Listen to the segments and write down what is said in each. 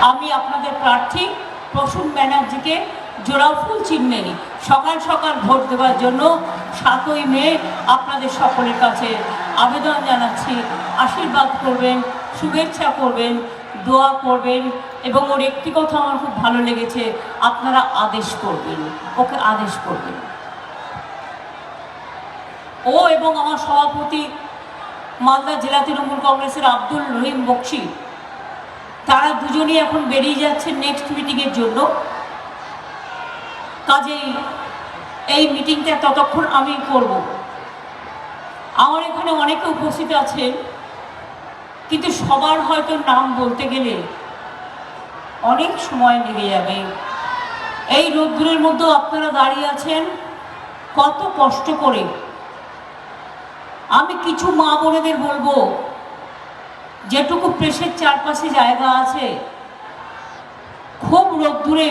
আমি আপনাদের প্রার্থী প্রসূন ব্যানার্জিকে জোড়া ফুল চিহ্নে সকাল সকাল ভোট দেওয়ার জন্য 7ই মে আপনাদের সকলের কাছে আবেদন জানাচ্ছি। আশীর্বাদ করবেন, শুভেচ্ছা করবেন, দোয়া করবেন এবং ওর একটি কথা আমার খুব ভালো লেগেছে, আপনারা আদেশ করবেন, ওকে আদেশ করবেন। ও এবং আমার সভাপতি মালদা জেলা তৃণমূল কংগ্রেসের আব্দুল রহিম বক্সি, তারা দুজনেই এখন বেরিয়ে যাচ্ছেন নেক্সট মিটিংয়ের জন্য। কাজেই এই মিটিংটা ততক্ষণ আমি করব। আমার এখানে অনেকে উপস্থিত আছেন, কিন্তু সবার হয়তো নাম বলতে গেলে অনেক সময় লেগে যাবে। এই রোদ্দুরের মধ্যেও আপনারা দাঁড়িয়ে আছেন কত কষ্ট করে। আমি কিছু মা বোনেদের বলবো, যেটুকু প্রেসের চারপাশে জায়গা আছে, খুব রোদ্দুরে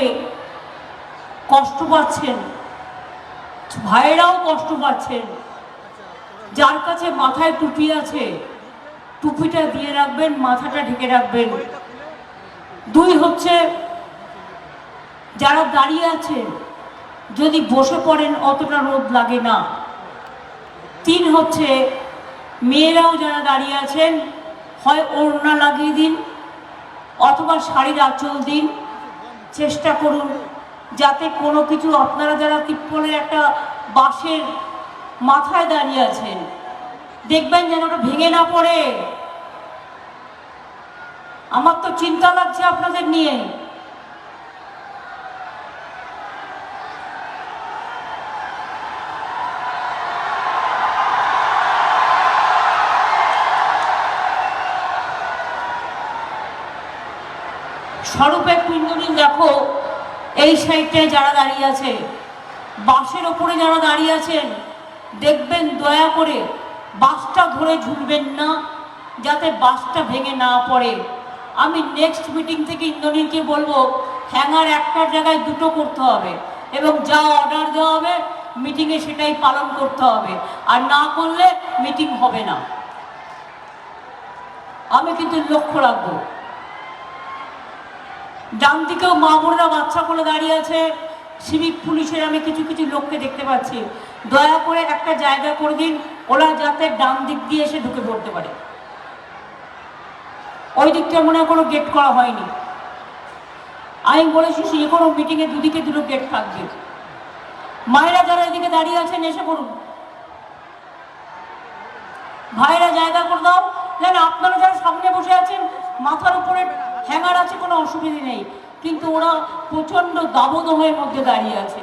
কষ্ট পাচ্ছেন, ভাইয়েরাও কষ্ট পাচ্ছেন। যার কাছে মাথায় টুপি আছে, টুপিটা দিয়ে রাখবেন, মাথাটা ঢেকে রাখবেন। 2 হচ্ছে যারা দাঁড়িয়ে আছেন, যদি বসে পড়েন অতটা রোদ লাগে না। 3 হচ্ছে মেয়েরাও যারা দাঁড়িয়ে আছেন, হয় ওড়না লাগিয়ে দিন অথবা শাড়ির আঁচল দিন। চেষ্টা করুন যাতে কোনো কিছু, আপনারা যারা তিপ্পলের একটা বাঁশের মাথায় দাঁড়িয়ে আছেন, দেখবেন যেন ওটা ভেঙে না পড়ে। আমার তো চিন্তা লাগছে আপনাদের নিয়ে। স্বরূপে কুঞ্জনী দেখো, এই সাইডটায় যারা দাঁড়িয়ে আছে, বাঁশের ওপরে যারা দাঁড়িয়ে আছেন, দেখবেন দয়া করে বাঁশটা ধরে ঝুলবেন না, যাতে বাঁশটা ভেঙে না পড়ে। আমি নেক্সট মিটিং থেকে ইন্দ্রনীলকে বলবো, হ্যাঙ্গার একটার জায়গায় 2টো করতে হবে এবং যা অর্ডার দেওয়া হবে মিটিংয়ে সেটাই পালন করতে হবে, আর না করলে মিটিং হবে না। আমি কিন্তু লক্ষ্য রাখবো। ডান দিকেও মা বোনেরা বাচ্চা করে দাঁড়িয়ে আছে, সিভিক পুলিশের আমি কিছু কিছু লোককে দেখতে পাচ্ছি। দয়া করে একটা জায়গা করে দিন, ওরা যাতে ডান দিক দিয়ে এসে ঢুকে পড়তে পারে। ওই দিকটা মনে হয় কোনো গেট করা হয়নি। আমি বলেছি যে কোনো মিটিংয়ে দুদিকে 2টো গেট থাকবে। মায়েরা যারা এদিকে দাঁড়িয়ে আছেন এসে পড়ুন, ভাইরা জায়গা করে দাও। যেন আপনারা যারা সামনে বসে আছেন, মাথার উপরে হ্যাঙ্গার আছে, কোনো অসুবিধা নেই, কিন্তু ওরা প্রচন্ড দাবদাহের মধ্যে দাঁড়িয়ে আছে।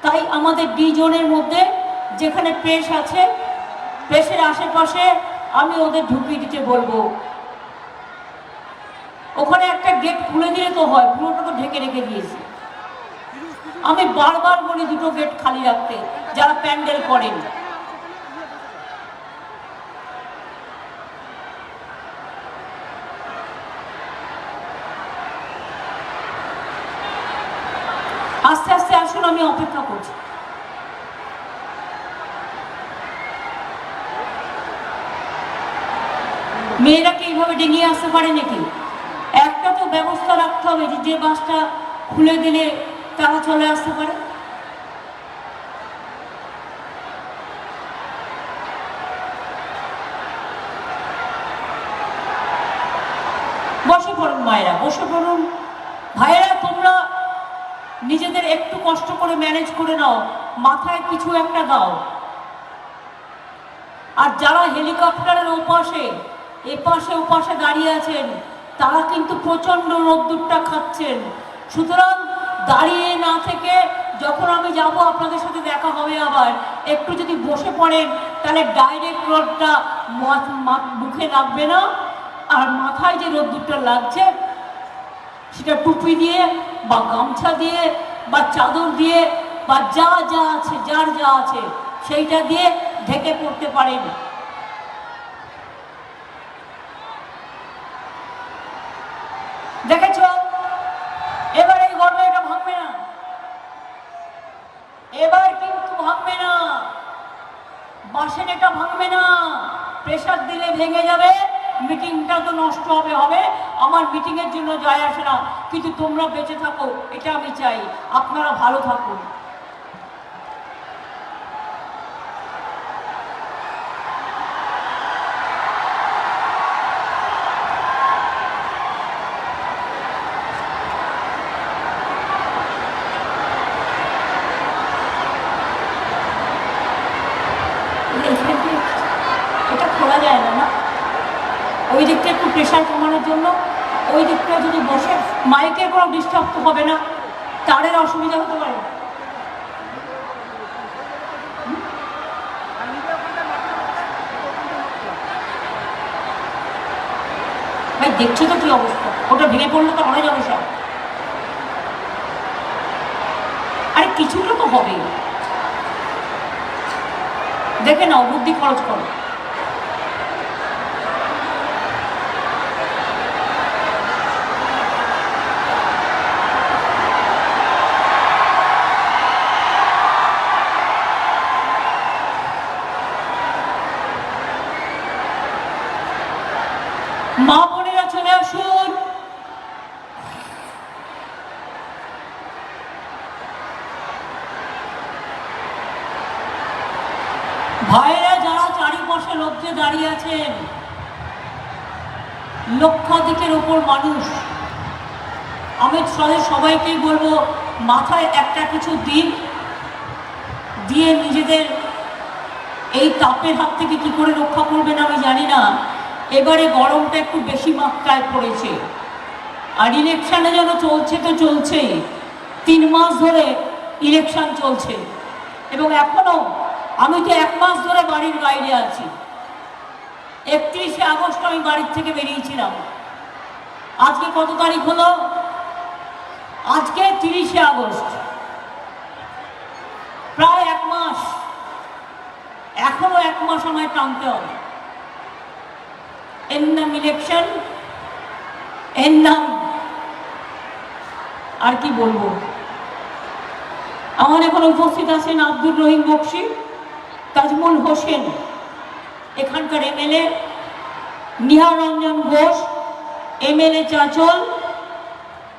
তাই আমাদের ডিজনের মধ্যে যেখানে প্রেস আছে, প্রেসের আশেপাশে আমি ওদের ঢুকিয়ে দিতে বলবো। ওখানে একটা গেট খুলে দিলে তো হয়, পুরোটা তো ঢেকে রেখে দিয়েছি। আমি বারবার বলি 2টো গেট খালি রাখতে, যারা প্যান্ডেল করেন। আস্তে আস্তে আসুন, আমি অপেক্ষা করছি। মেয়েরা কি এইভাবে ডিঙিয়ে আসতে পারে নাকি? একটা তো ব্যবস্থা রাখতে হবে যে বাসটা খুলে দিলে তারা চলে আসতে পারে। বসে পড়ুন মায়েরা, বসে পড়ুন। ভাইয়েরা তোমরা নিজেদের একটু কষ্ট করে ম্যানেজ করে নাও, মাথায় কিছু একটা দাও। আর যারা হেলিকপ্টারের ওপাশে এপাশে ওপাশে দাঁড়িয়ে আছেন, তারা কিন্তু প্রচণ্ড রোদ্দুরটা খাচ্ছেন। সুতরাং দাঁড়িয়ে না থেকে যখন আমি যাব, আপনাদের সাথে দেখা হবে আবার, একটু যদি বসে পড়েন তাহলে ডাইরেক্ট রোদটা মুখে লাগবে না, আর মাথায় যে রোদ্দুরটা লাগছে সেটা টুপি দিয়ে বা গামছা দিয়ে বা চাদর দিয়ে বা যা যা আছে, যার যা আছে সেইটা দিয়ে ঢেকে পড়তে পারেন। দেখেছ, এবার এই গর্বে এটা ভাঙবে না, এবার কিন্তু ভাঙবে না, বাঁশের এটা ভাঙবে না। প্রেসার দিলে ভেঙে যাবে, মিটিংটা তো নষ্ট হবে হবে, আমার মিটিংয়ের জন্য যায় আসে না, কিন্তু তোমরা বেঁচে থাকো এটা আমি চাই, আপনারা ভালো থাকুন। এটা খোলা যায় না, না ওই দিকটা একটু প্রেশার কমানোর জন্য ওই দিকটা যদি বসে, মাইকের কোনো ডিস্টার্ব তো হবে না, তারের অসুবিধা হতে পারে। ভাই দেখছো তো কি অবস্থা, ওটা ভেঙে পড়লে তো অনেক যাবে সব। আরে কিছুটা তো হবে, দেখে নাও, বুদ্ধি খরচ করো। মা বোনেরা চলে আসুন। ভাইরা যারা চারিপাশে লোককে দাঁড়িয়ে আছেন, লক্ষাধিকের উপর মানুষ, আমি সবাইকেই বলবো মাথায় একটা কিছু দিন দিয়ে নিজেদের এই তাপের হাত থেকে কি করে রক্ষা করবেন আমি জানি না। এবারে গরমটা একটু বেশি মাত্রায় পড়েছে, আর ইলেকশনে যেন চলছে তো চলছেই, 3 মাস ধরে ইলেকশন চলছে, এবং এখনো আমি তো 1 মাস ধরে বাড়ির বাইরে আছি। 31শে আগস্ট আমি বাড়ির থেকে বেরিয়েছিলাম, আজকে কত তারিখ হলো? আজকে 30শে আগস্ট, প্রায় 1 মাস, এখনো 1 মাস আমায় টানতে হবে। এর নাম ইলেকশন, এর নাম আর কি বলবো। আমার এখন উপস্থিত আছেন আব্দুর রহিম বক্সি, তাজমুল হোসেন এখানকার এমএলএ, নিহার রঞ্জন ঘোষ এমএলএ চাঁচল,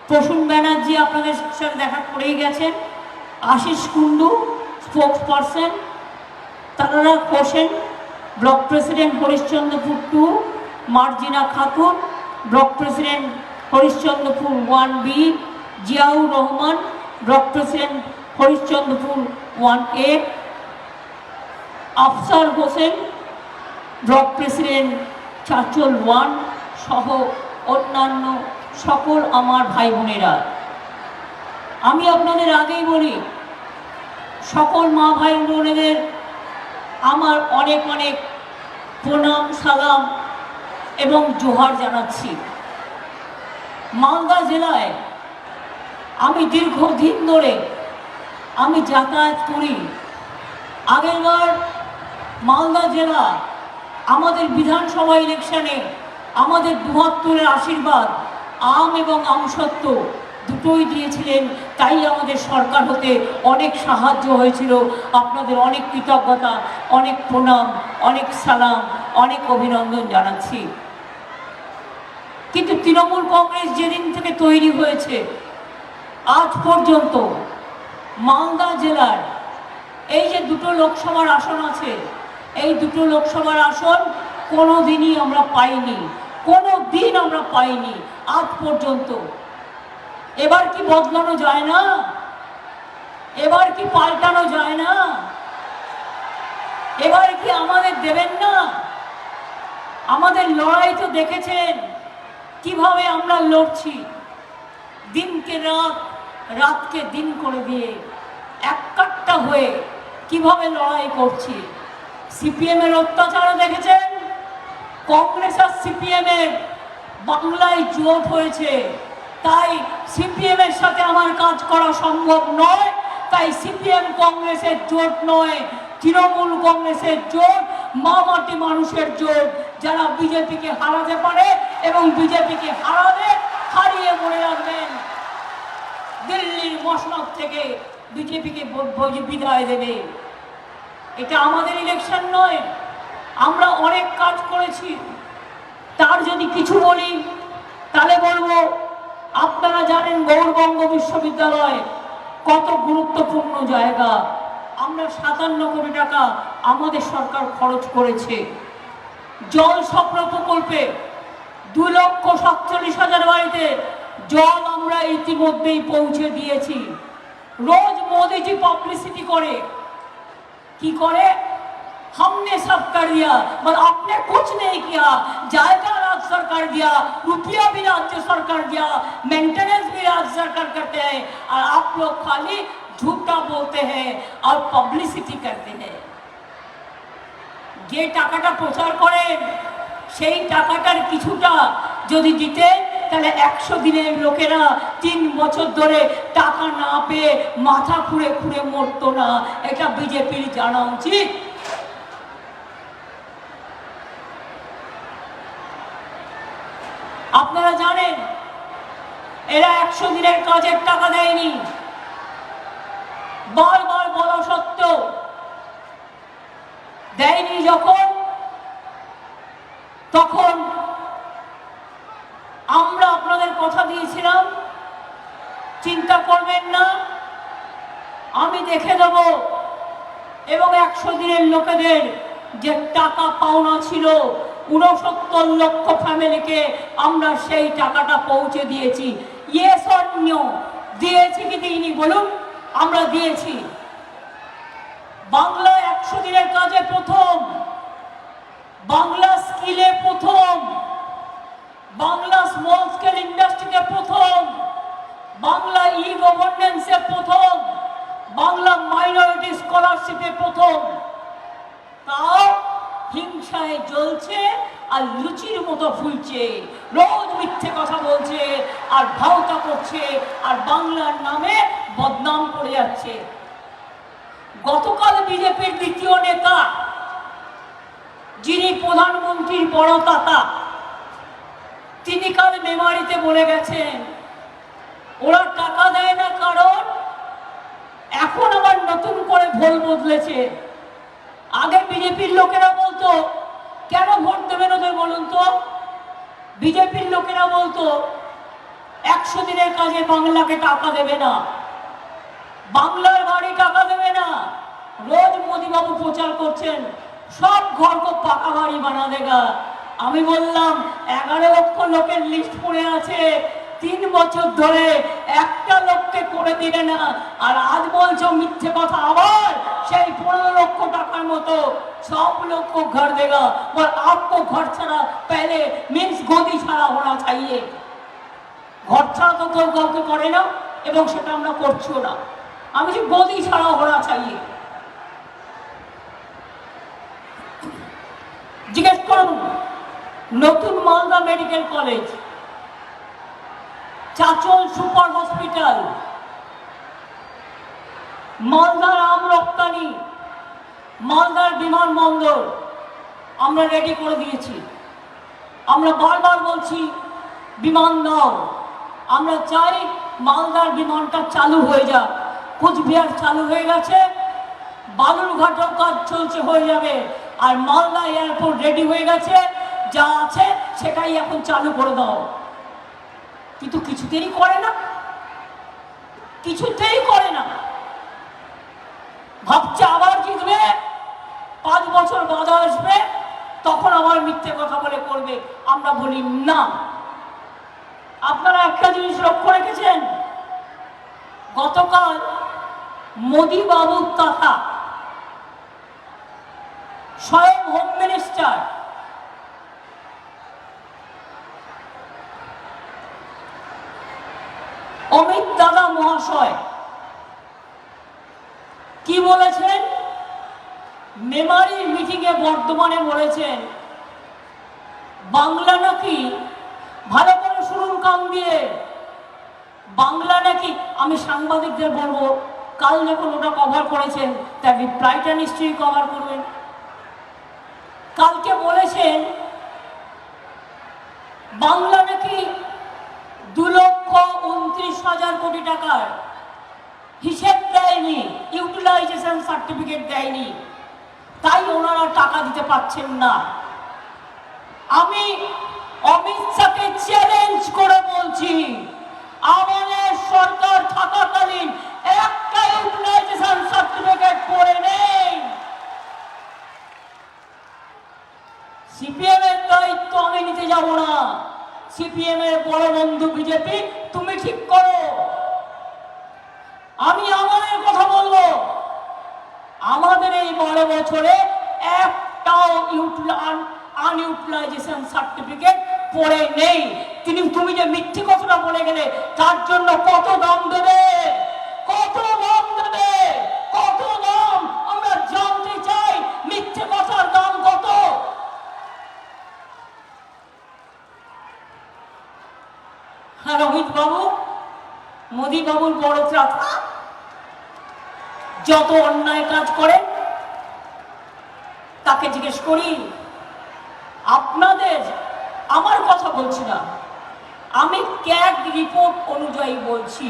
প্রসূন ব্যানার্জি আপনাদের সাথে দেখা করেই গেছেন, Ashis Kundu spokes person, Tarara Hossain block president Harishchandrapur 2, Marjina Khatun block president Harishchandrapur 1B, Ziaur Rahman block president Harishchandrapur 1A, Afsar Hossain block president Chanchal 1 সহ অন্যান্য সকল আমার ভাই বোনেরা। আমি আপনাদের আগেই বলি, সকল মা ভাই বোনেদের আমার অনেক অনেক প্রণাম, সালাম এবং জোহার জানাচ্ছি। মালদা জেলায় আমি দীর্ঘদিন ধরে আমি যাতায়াত করি। আগেরবার মালদা জেলা আমাদের বিধানসভা ইলেকশনে আমাদের ৭২-এর আশীর্বাদ, আম এবং আমসত্ত্ব দুটোই দিয়েছিলেন, তাই আমাদের সরকার হতে অনেক সাহায্য হয়েছিল। আপনাদের অনেক কৃতজ্ঞতা, অনেক প্রণাম, অনেক সালাম, অনেক অভিনন্দন জানাচ্ছি। কিন্তু তৃণমূল কংগ্রেস যেদিন থেকে তৈরি হয়েছে আজ পর্যন্ত মালদা জেলার এই যে 2টো লোকসভার আসন আছে, এই 2টো লোকসভার আসন কোনো দিনই আমরা পাইনি, কোনো দিন আমরা পাইনি আজ পর্যন্ত। এবার কি বদলানো যায় না? এবার কি পাল্টানো যায় না? এবার কি আমাদের দেবেন না? আমাদের লড়াই তো দেখেছেন কিভাবে আমরা লড়ছি, দিনকে রাত, রাতকে দিন করে দিয়ে একটা হয়ে কিভাবে লড়াই করছি। সিপিএমের অত্যাচারও দেখেছেন, কংগ্রেস আর সিপিএমের বাংলায় জোট হয়েছে, তাই সিপিএমের সাথে আমার কাজ করা সম্ভব নয়, তাই সিপিএম কংগ্রেসের জোট নয়, তৃণমূল কংগ্রেসের জোট, মামাটি মানুষের জোট, যারা বিজেপিকে হারাতে পারে এবং বিজেপিকে হারিয়ে মনে রাখবেন দিল্লির মসনদ থেকে বিজেপিকে বিদায় দেবে। এটা আমাদের ইলেকশন নয়, আমরা অনেক কাজ করেছি, তার যদি কিছু বলি তাহলে বলবো, আপনারা জানেন গৌড়বঙ্গ বিশ্ববিদ্যালয় কত গুরুত্বপূর্ণ জায়গা। আমরা 57 কোটি টাকা আমাদের সরকার খরচ করেছে। জল স্বপ্ন প্রকল্পে 2,47,000 বাড়িতে জল আমরা ইতিমধ্যেই পৌঁছে দিয়েছি। रोज मोदी जी पब्लिसिटी करे की करे, हमने सब कर दिया, पर आपने कुछ नहीं किया। जायका राज्य सरकार दिया, रुपया भी राज्य सरकार दिया, मेंटेनेंस भी राज्य सरकार करते हैं, और आप लोग खाली झूठा बोलते हैं और पब्लिसिटी करते हैं। যে টাকাটা প্রচার করেন সেই টাকাটার কিছুটা যদি দিতে, তাহলে 100 দিনের লোকেরা 3 বছর ধরে টাকা না পেয়ে মাথা খুঁড়ে খুঁড়ে মরতো না। এটা বিজেপির জানা উচিত। আপনারা জানেন এরা 100 দিনের কাজের টাকা দেয়নি, বারবার বলা সত্ত্বেও দেয়নি। তখন আমরা আপনাদের কথা দিয়েছিলাম, চিন্তা করবেন না, আমি দেখে দেব, এবং 100 দিনের লোকেদের যে টাকা পাওনা ছিল 69 লক্ষ ফ্যামিলিকে আমরা সেই টাকাটা পৌঁছে দিয়েছি। ইয়েস অর নো, দিয়েছি কি দিইনি বলুন? আমরা দিয়েছি। বাংলা 100 দিনের কাজে প্রথম, বাংলা স্কিলে প্রথম, বাংলা স্মল স্কেল ইন্ডাস্ট্রিতে প্রথম, বাংলা ই গভর্নেন্সে প্রথম, বাংলা মাইনরিটি স্কলারশিপে প্রথম। তাও হিংসায় জ্বলছে আর লুচির মতো ফুলছে, রোজ মিথ্যে কথা বলছে আর ভাওতা করছে আর বাংলার নামে বদনাম করে যাচ্ছে। গতকাল বিজেপির দ্বিতীয় নেতা, যিনি প্রধানমন্ত্রীর বড় তাতা, তিনি কাল মেমারিতে বলে গেছেন ওরা টাকা দেয় না, কারণ এখন আবার নতুন করে ভোল বদলেছে। আগে বিজেপির লোকেরা বলতো কেন ভোট দেবেন ওদের বলুন তো? বিজেপির লোকেরা বলতো 100 দিনের কাজে বাংলাকে টাকা দেবে না, বাংলার বাড়ি টাকা দেবে না। রোজ মোদীবাবু প্রচার করছেন সব ঘর কো পাকা বাড়ি বানা দেগা। আমি বললাম 11 লক্ষ লোকের লিস্ট পড়ে আছে, 3 বছর ধরে একটা লোককে করে দিলে না, আর আজ বলছো মিথ্যে কথা। আবার সেই 15 লক্ষ টাকার মতো সব লোক ঘর দেগা, और आपको घर ছাড়া पहले मीन्स গদি ছাড়া होना चाहिए। ঘর ছাড়া তো কেউ কাউকে করে না, এবং সেটা আমরা করছিও না। আমি যে গদি ছাড়া होना चाहिए। জিজ্ঞেস করুন, নতুন Malda medical college, Chanchal super hospital, মালদার আম রপ্তানি, মালদার বিমানবন্দর আমরা রেডি করে দিয়েছি। আমরা বারবার বলছি বিমান দাও, আমরা চাই মালদার বিমানটা চালু হয়ে যাক। কুচবিহার চালু হয়ে গেছে, বালুরঘাটও কাজ চলছে, হয়ে যাবে, আর মালদা এয়ারপোর্ট রেডি হয়ে গেছে, যা আছে সেটাই এখন চালু করে দাও। কিন্তু কিছুতেই করে না, কিছুতেই করে না। ভাবছে আবার জিতবে, 5 বছর বাধা আসবে, তখন আবার মিথ্যে কথা বলে করবে। আমরা বলি না। আপনারা একটা জিনিস লক্ষ্য রেখেছেন, গতকাল মোদী বাবুর কথা স্বয়ং হোম মিনিস্টার অমিত দাদা মহাশয় কি বলেছেন? মেমারির মিটিংয়ে বর্ধমানে বলেছেন বাংলা নাকি, ভালো করে শুনুন কান দিয়ে, বাংলা নাকি, আমি সাংবাদিকদের বলবো কাল যখন ওটা কভার করেছেন তার রিপ্লাইটা নিশ্চয়ই কভার করবেন। কালকে বলেছেন বাংলা নাকি 2,29,000 কোটি টাকার হিসেব দেয়নি, ইউটিলাইজেশন সার্টিফিকেট দেয়নি, তাই ওনারা টাকা দিতে পারছেন না। আমি অমিত শাহকে চ্যালেঞ্জ করে বলছি, আমাদের সরকার থাকাকালীন একটা ইউটিলাইজেশন সার্টিফিকেট করে নেই। সিপিএম এর দায়িত্ব আমি নিতে যাব না। সিপিএম এর বড় বন্ধু বিজেপি, তুমি ঠিক করো। আমি আমাদের কথা বলবো, আমাদের এই 12 বছরে একটাও আনইউটিলাইজেশন সার্টিফিকেট পড়ে নেই। তুমি যে মিথ্যে কথাটা বলে গেলে তার জন্য কত দাম দেবে, কত দাম দেবে, কত দাম আমরা জানতে চাই। মিথ্যে কথার দাম কত? হ্যাঁ রোহিত বাবু, মোদী বাবুর বড় ত্রাতা, যত অন্যায় কাজ করে তাকে জিজ্ঞেস করি। আপনাদের, আমার কথা বলছি না, আমি ক্যাগ রিপোর্ট অনুযায়ী বলছি,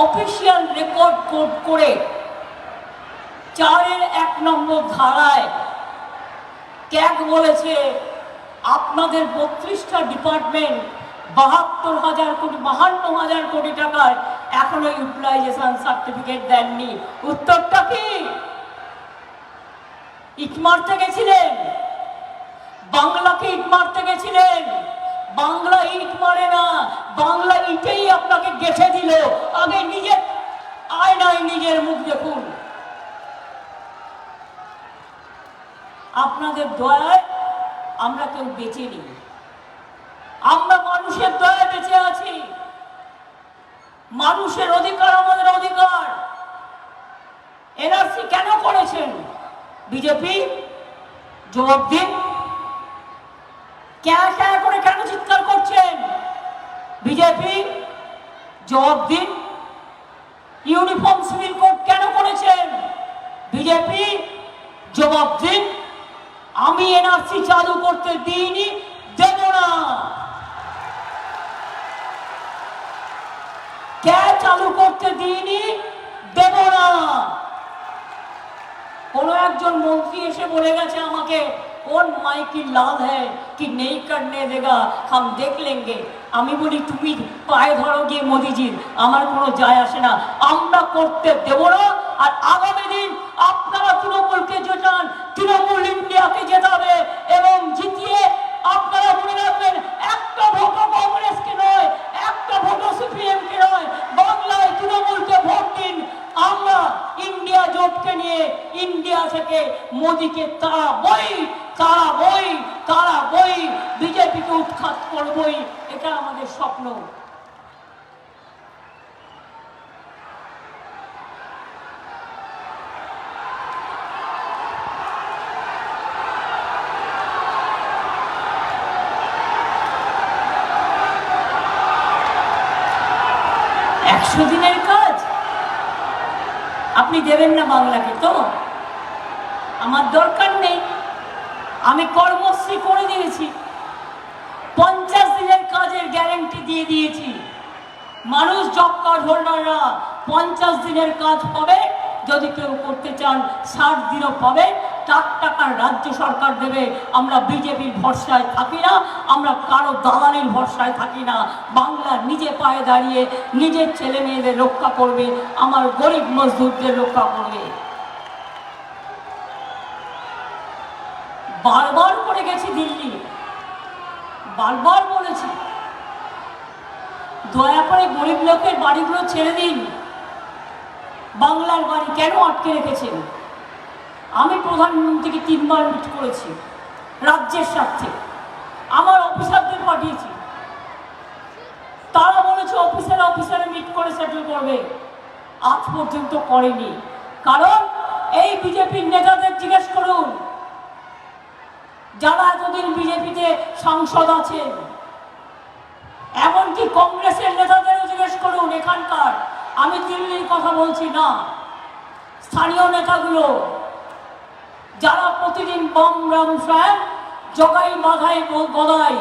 অফিসিয়াল রেকর্ড কোড করে 4-1 নম্বর ধারায় ক্যাগ বলেছে আপনাদের 32টা ডিপার্টমেন্ট 52,000 কোটি টাকার এখনো ইউটিলাইজেশন সার্টিফিকেট দেননি। উত্তরটা কি? ইট মারতে গেছিলেন, বাংলাকে ইট মারতে গেছিলেন। বাংলা ইট মারে না, বাংলা ইটেই আপনাকে গেঁথে দিল। আগে নিজের আয়নায় নিজের মুখ দেখুন। আপনাদের দয়ায় আমরা কেউ বেঁচে নেই, আমরা মানুষের দয়ায় বেঁচে আছি। মানুষের অধিকার আমাদের অধিকার। এনআরসি কেন করেছেন বিজেপি? জবাব দিন। ক্যা ক্যা করে কেন চিৎকার করছেন বিজেপি? জবাব দিন। ইউনিফর্ম সিভিল কোড কেন করেছেন বিজেপি? জবাব দিন। আমি এনআরসি চালু করতে দিইনি, দেব না। ক্যা চালু করতে দিইনি, দেব না। কোনো একজন মন্ত্রী এসে বলে গেছে আমাকে, কোন মাই কি লাভ হ্যাঁ কি নেই করনে দেগা, হাম দেখ লেঙ্গে। আমি বলি তুমি পায়ে ধরো গিয়ে মোদিজির, আমার কোনো যায় আসে না, আমরা করতে দেব না। আর আগামী দিন আপনারা তৃণমূলকে জেতান, তৃণমূল ইন্ডিয়াকে জেতাবে এবং জিতিয়ে আপনারা মনে রাখবেন, একটা ভোটও কংগ্রেসকে নয়, একটা ভোটও সিপিএম কে নয়, বাংলায় তৃণমূলকে ভোট দিন। আমরা ইন্ডিয়া জোটকে নিয়ে ইন্ডিয়া থেকে মোদিকে তাড়াবই, বিজেপিকে উৎখাত করবই। এটা আমাদের স্বপ্ন। একশো দিনের কাজ আপনি দেবেন না বাংলাকে? তো আমার দরকার নেই, আমি কর্মশ্রী করে দিয়েছি, 50 দিনের কাজের গ্যারান্টি দিয়ে দিয়েছি। মানুষ জব কার্ড হোল্ডাররা 50 দিনের কাজ পাবে, যদি কেউ করতে চান 60 দিনও পাবে। তার টাকা রাজ্য সরকার দেবে। আমরা বিজেপির ভরসায় থাকি না, আমরা কারো দালালির ভরসায় থাকি না। বাংলা নিজে পায়ে দাঁড়িয়ে নিজের ছেলে মেয়েদের রক্ষা করবে, আমার গরিব মজদুরদের রক্ষা করবে। বারবার করে গেছি দিল্লি, বারবার বলেছি দয়া করে গরিব লোকের বাড়িগুলো ছেড়ে দিন। বাংলার বাড়ি কেন আটকে রেখেছেন? আমি প্রধানমন্ত্রীকে 3 বার মিট করেছি রাজ্যের স্বার্থে, আমার অফিসারদের পাঠিয়েছি, তারা বলেছে অফিসারে মিট করে সেটেল করবে। আজ পর্যন্ত করেনি, কারণ এই বিজেপির নেতাদের জিজ্ঞেস করুন, যারা এতদিন বিজেপিতে সাংসদ আছেন, এমনকি কংগ্রেসের নেতাদেরও জিজ্ঞেস করুন এখানকার, আমি দিল্লির কথা বলছি না, স্থানীয় নেতাগুলো যারা প্রতিদিন বম রাম সাহেব জগাই বাধাই গদাই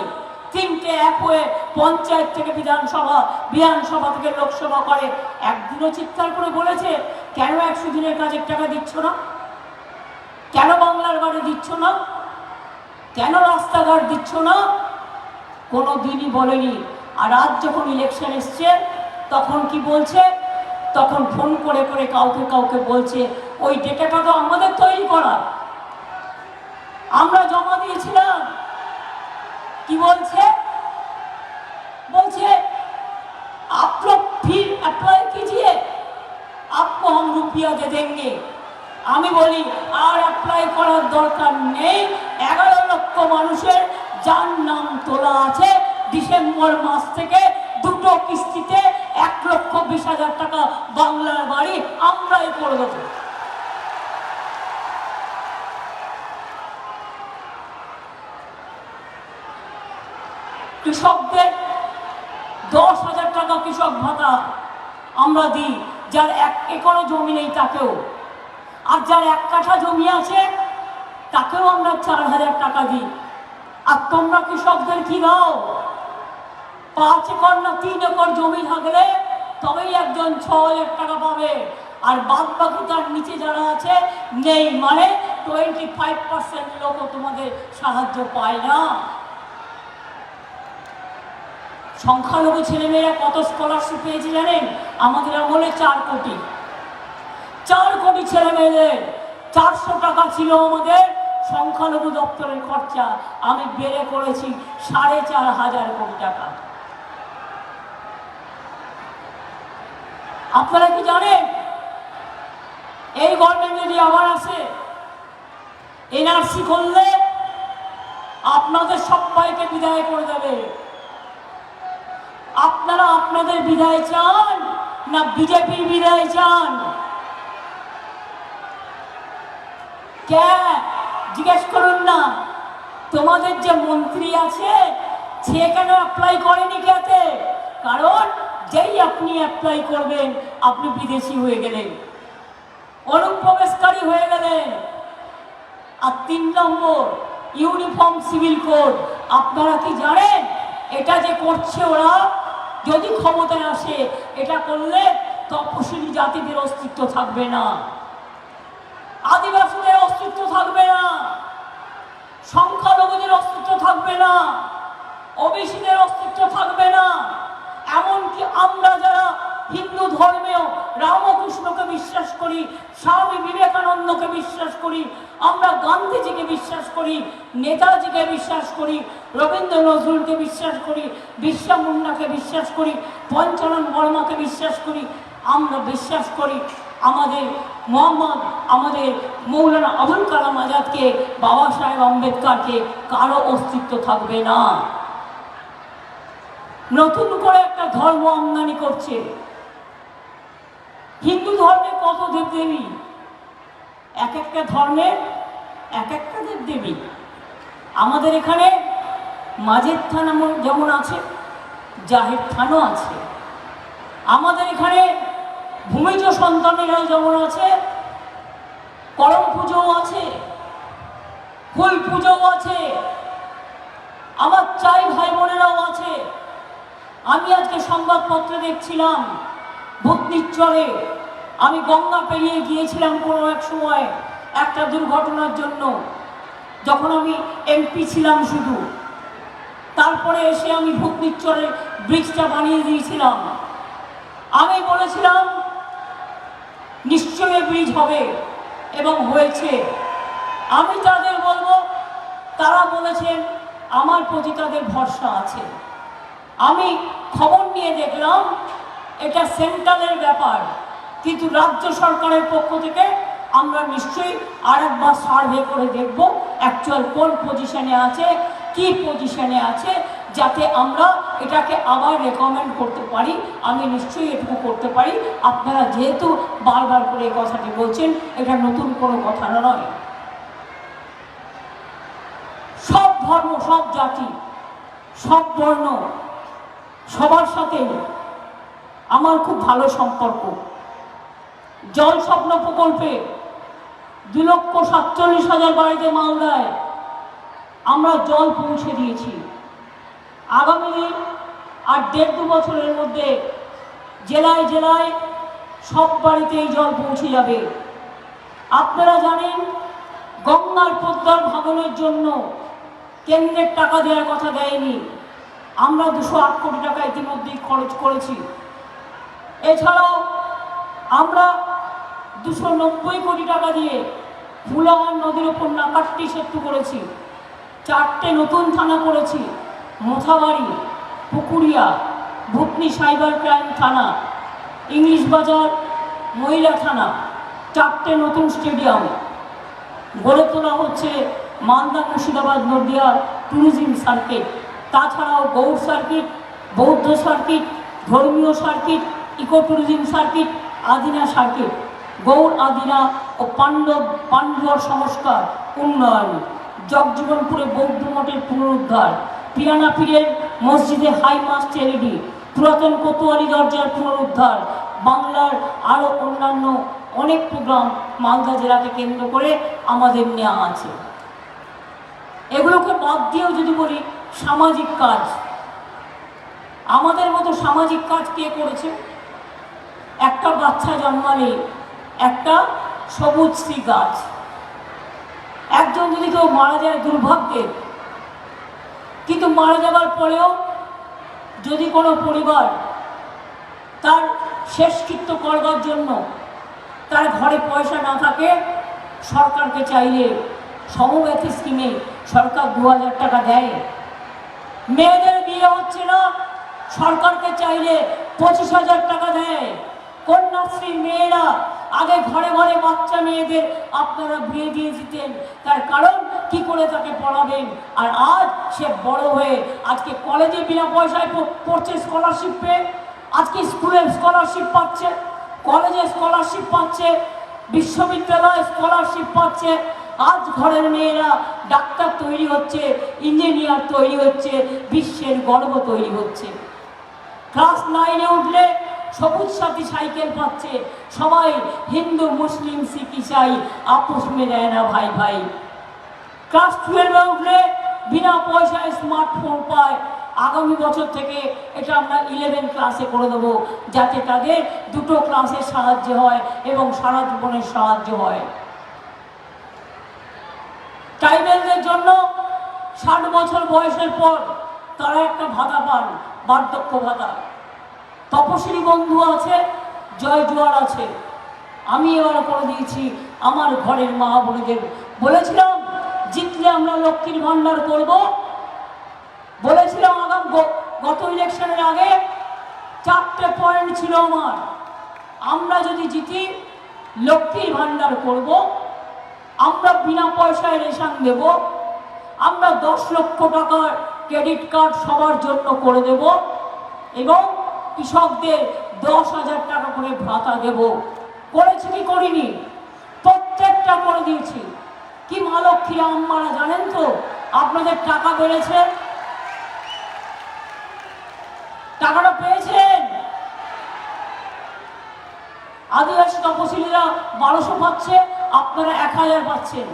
3টে এক হয়ে পঞ্চায়েত থেকে বিধানসভা থেকে লোকসভা করে, একদিনও চিৎকার করে বলেছে কেন 100 দিনের কাজের টাকা দিচ্ছ না, কেন বাংলার বাড়ি দিচ্ছ না, কেন রাস্তাঘাট দিচ্ছ না, কোনো দিনই বলেনি। আর আজ যখন ইলেকশন এসছে তখন কি বলছে, তখন ফোন করে করে কাউকে কাউকে বলছে ওই ডেটাটা তো আমাদের তৈরি করা, আমরা জমা দিয়েছিলাম। কি বলছে, বলছে आप लोग फिर अप्लाई कीजिए, आपको हम रुपया दे देंगे। আমি বলি আর অ্যাপ্লাই করার দরকার নেই। 11 লক্ষ মানুষের যার নাম তোলা আছে ডিসেম্বর মাস থেকে দুটো কিস্তিতে 1,20,000 টাকা বাংলার বাড়ি আমরাই করে দেবো। কৃষকদের 10,000 টাকা কৃষক ভাতা আমরা দিই, যার 1 একরও জমি নেই তাকেও। আর যার 1 কাঠা জমি আছে তাকেও আমরা 4,000 টাকা দিই। আর তোমরা কৃষকদের কি দাও? 5 একর না 3 একর জমি থাকলে তবেই একজন 6,000 টাকা পাবে। আর বাদ বাকি তার নিচে যারা আছে নেই, মানে 25% লোকও তোমাদের সাহায্য পায় না। সংখ্যালঘু ছেলেমেয়েরা কত স্কলারশিপ পেয়েছে জানেন? আমাদের আমলে 4 কোটি। 4 কোটি ছেলে মেয়েদের 400 টাকা ছিল আমাদের সংখ্যালঘু দপ্তরের খরচা, আমি বেড়ে করেছি 4,500 কোটি টাকা। আপনারা কি জানেন এই গভর্নমেন্ট যদি আবার আসে এনআরসি করলে আপনাদের সবাইকে বিদায় করে দেবে? আপনারা আপনাদের বিদায় চান না বিজেপির বিদায় চান? কে জিজ্ঞেস করুন না। তোমাদের যে মন্ত্রী আছে সে কেন অ্যাপ্লাই করেনি? কেতে? কারণ যেই আপনি অ্যাপ্লাই করবেন আপনি বিদেশি হয়ে গেলেন, অনুপ্রবেশকারী হয়ে গেলেন। আর 3 নম্বর ইউনিফর্ম সিভিল কোড। আপনারা কি জানেন এটা যে করছে ওরা, যদি ক্ষমতায় আসে এটা করলে তপশিলি জাতিদের অস্তিত্ব থাকবে না, আদিবাসীদের অস্তিত্ব থাকবে না, সংখ্যালঘুদের অস্তিত্ব থাকবে না, ওবিসিদের অস্তিত্ব থাকবে না। এমনকি আমরা যারা হিন্দু ধর্মেও রামকৃষ্ণকে বিশ্বাস করি, স্বামী বিবেকানন্দকে বিশ্বাস করি, আমরা গান্ধীজিকে বিশ্বাস করি, নেতাজিকে বিশ্বাস করি, রবীন্দ্র নজরুলকে বিশ্বাস করি, বিরসা মুন্ডাকে বিশ্বাস করি, পঞ্চানন বর্মাকে বিশ্বাস করি, আমরা বিশ্বাস করি আমাদের আমাদের মৌলানা আবুল কালাম আজাদকে, বাবা সাহেব আম্বেদকরকে, কারো অস্তিত্ব থাকবে না। নতুন করে একটা ধর্ম আমদানি করছে। হিন্দু ধর্মে কত দেবদেবী, এক একটা ধর্মের এক একটা দেবদেবী। আমাদের এখানে মাঝের থান যেমন আছে, জাহের থানও আছে। আমাদের এখানে ভূমিজ সন্তানেরা যেমন আছে, করম পুজোও আছে, ফুল পুজোও আছে, আমার চাই ভাই বোনেরাও আছে। আমি আজকে সংবাদপত্রে দেখছিলাম ভূতনিচরে, আমি গঙ্গা পেরিয়ে গিয়েছিলাম কোনো এক সময় একটা দুর্ঘটনার জন্য, যখন আমি এমপি ছিলাম শুধু। তারপরে এসে আমি ভূতনিচরে ব্রিজটা বানিয়ে দিয়েছিলাম। আমি বলেছিলাম নিশ্চয়ই ব্রিজ হবে, এবং হয়েছে। আমি তাদের বলবো, তারা বলেছেন আমার প্রতি তাদের ভরসা আছে। আমি খবর নিয়ে দেখলাম এটা সেন্ট্রালের ব্যাপার, কিন্তু রাজ্য সরকারের পক্ষ থেকে আমরা নিশ্চয়ই আরেকবার সার্ভে করে দেখব অ্যাকচুয়াল কোন পজিশনে আছে, কি পজিশনে আছে, যাতে আমরা এটাকে আবার রেকমেন্ড করতে পারি। আমি নিশ্চয়ই এটুকু করতে পারি। আপনারা যেহেতু বারবার করে এই কথাটি বলছেন, এটা নতুন কোনো কথা নয়। সব ধর্ম, সব জাতি, সব বর্ণ, সবার সাথে আমার খুব ভালো সম্পর্ক। জল স্বপ্ন প্রকল্পে 2,47,000 বাড়িতে মালদায় আমরা জল পৌঁছে দিয়েছি। আগামী দিন আর 1.5-2 বছরের মধ্যে জেলায় জেলায় সব বাড়িতেই জল পৌঁছে যাবে। আপনারা জানেন গঙ্গার পদ্মার ভাঙনের জন্য কেন্দ্রের টাকা দেওয়ার কথা দেয়নি, আমরা 208 কোটি টাকা ইতিমধ্যেই খরচ করেছি। এছাড়াও আমরা 290 কোটি টাকা দিয়ে ফুলাওয়ার নদীর ওপর নাকাট্টি সেতু করেছি, 4টে নতুন থানা করেছি, মোথাবাড়ি, পুকুরিয়া, ভুতনি সাইবার ক্রাইম থানা, ইংলিশ বাজার মহিলা থানা, 4টে নতুন স্টেডিয়াম গড়ে তোলা হচ্ছে। মালদা মুর্শিদাবাদ নদিয়া ট্যুরিজম সার্কিট, তাছাড়াও গৌড় সার্কিট, বৌদ্ধ সার্কিট, ধর্মীয় circuit, eco tourism circuit, Adina circuit, Gaur Adina ও পাণ্ডুয়ার সংস্কার উন্নয়ন, জগজীবনপুরে বৌদ্ধ মঠের পুনরুদ্ধার, পিরানা পীরের মসজিদে হাই মাস্ট এলইডি, পুরাতন কোতোয়ালি দরজার পুনরুদ্ধার, বাংলার আরও অন্যান্য অনেক প্রোগ্রাম মালদা জেলাকে কেন্দ্র করে আমাদের নেওয়া আছে। এগুলোকে বাদ দিয়েও যদি বলি সামাজিক কাজ, আমাদের মতো সামাজিক কাজ কে করেছে? একটা বাচ্চা জন্মালে একটা সবুজ শ্রী গাছ, একজন যদি কেউ মারা যায় দুর্ভাগ্যের, কিন্তু মারা যাবার পরেও যদি কোনো পরিবার তার শেষকৃত্য করবার জন্য তার ঘরে পয়সা না থাকে, সরকারকে চাইলে সমব্যথী স্কিমে সরকার 2000 টাকা দেয়। মেয়েদের বিয়ে হচ্ছে না, সরকারকে চাইলে 25,000 টাকা দেয়। কন্যাশ্রীর মেয়েরা আগে ঘরে ঘরে বাচ্চা মেয়েদের আপনারা বিয়ে দিয়ে দিতেন, তার কারণ কি করে তাকে পড়াবেন। আর আজ সে বড় হয়ে আজকে কলেজে বিনা পয়সায় পড়ছে, স্কলারশিপ পেয়ে, আজকে স্কুলে স্কলারশিপ পাচ্ছে, কলেজে স্কলারশিপ পাচ্ছে, বিশ্ববিদ্যালয়ে স্কলারশিপ পাচ্ছে। আজ ঘরের মেয়েরা ডাক্তার তৈরি হচ্ছে, ইঞ্জিনিয়ার তৈরি হচ্ছে, বিশ্বের গর্ব তৈরি হচ্ছে। ক্লাস 9-এ উঠলে সবুজ সাথী সাইকেল পাচ্ছে, সবাই হিন্দু মুসলিম শিখ ইসাই আপোষ মে দেয় না ভাই ভাই। ক্লাস 12-এ উঠলে বিনা পয়সায় স্মার্টফোন পায়। আগামী বছর থেকে এটা আমরা 11 ক্লাসে করে দেবো, যাতে তাদের 2টো ক্লাসের সাহায্য হয় এবং সারা জীবনের সাহায্য হয়। ট্রাইবেলদের জন্য 60 বছর বয়সের পর তারা একটা ভাতা পান, বার্ধক্য ভাতা। তপশিলি বন্ধু আছে, জয় জোয়ার আছে। আমি এবার করে দিয়েছি আমার ঘরের মা বোনেদের। বলেছিলাম জিতলে আমরা লক্ষ্মীর ভান্ডার করব, বলেছিলাম গত ইলেকশনের আগে 4টে পয়েন্ট ছিল আমার। আমরা যদি জিতি লক্ষ্মীর ভান্ডার করব, আমরা বিনা পয়সায় রেশন দেব, আমরা 10 লক্ষ টাকার ক্রেডিট কার্ড সবার জন্য করে দেব এবং কৃষকদের 10,000 টাকা করে ভাতা দেব। করেছি কি করিনি? প্রত্যেকটা করে দিয়েছি। কি মা লক্ষ্মীরা আম্মারা জানেন তো আপনাদের টাকা বেড়েছে, টাকাটা পেয়েছেন। আদিবাসী তপশিলীরা 1200 পাচ্ছে, আপনারা 1000 পাচ্ছেন।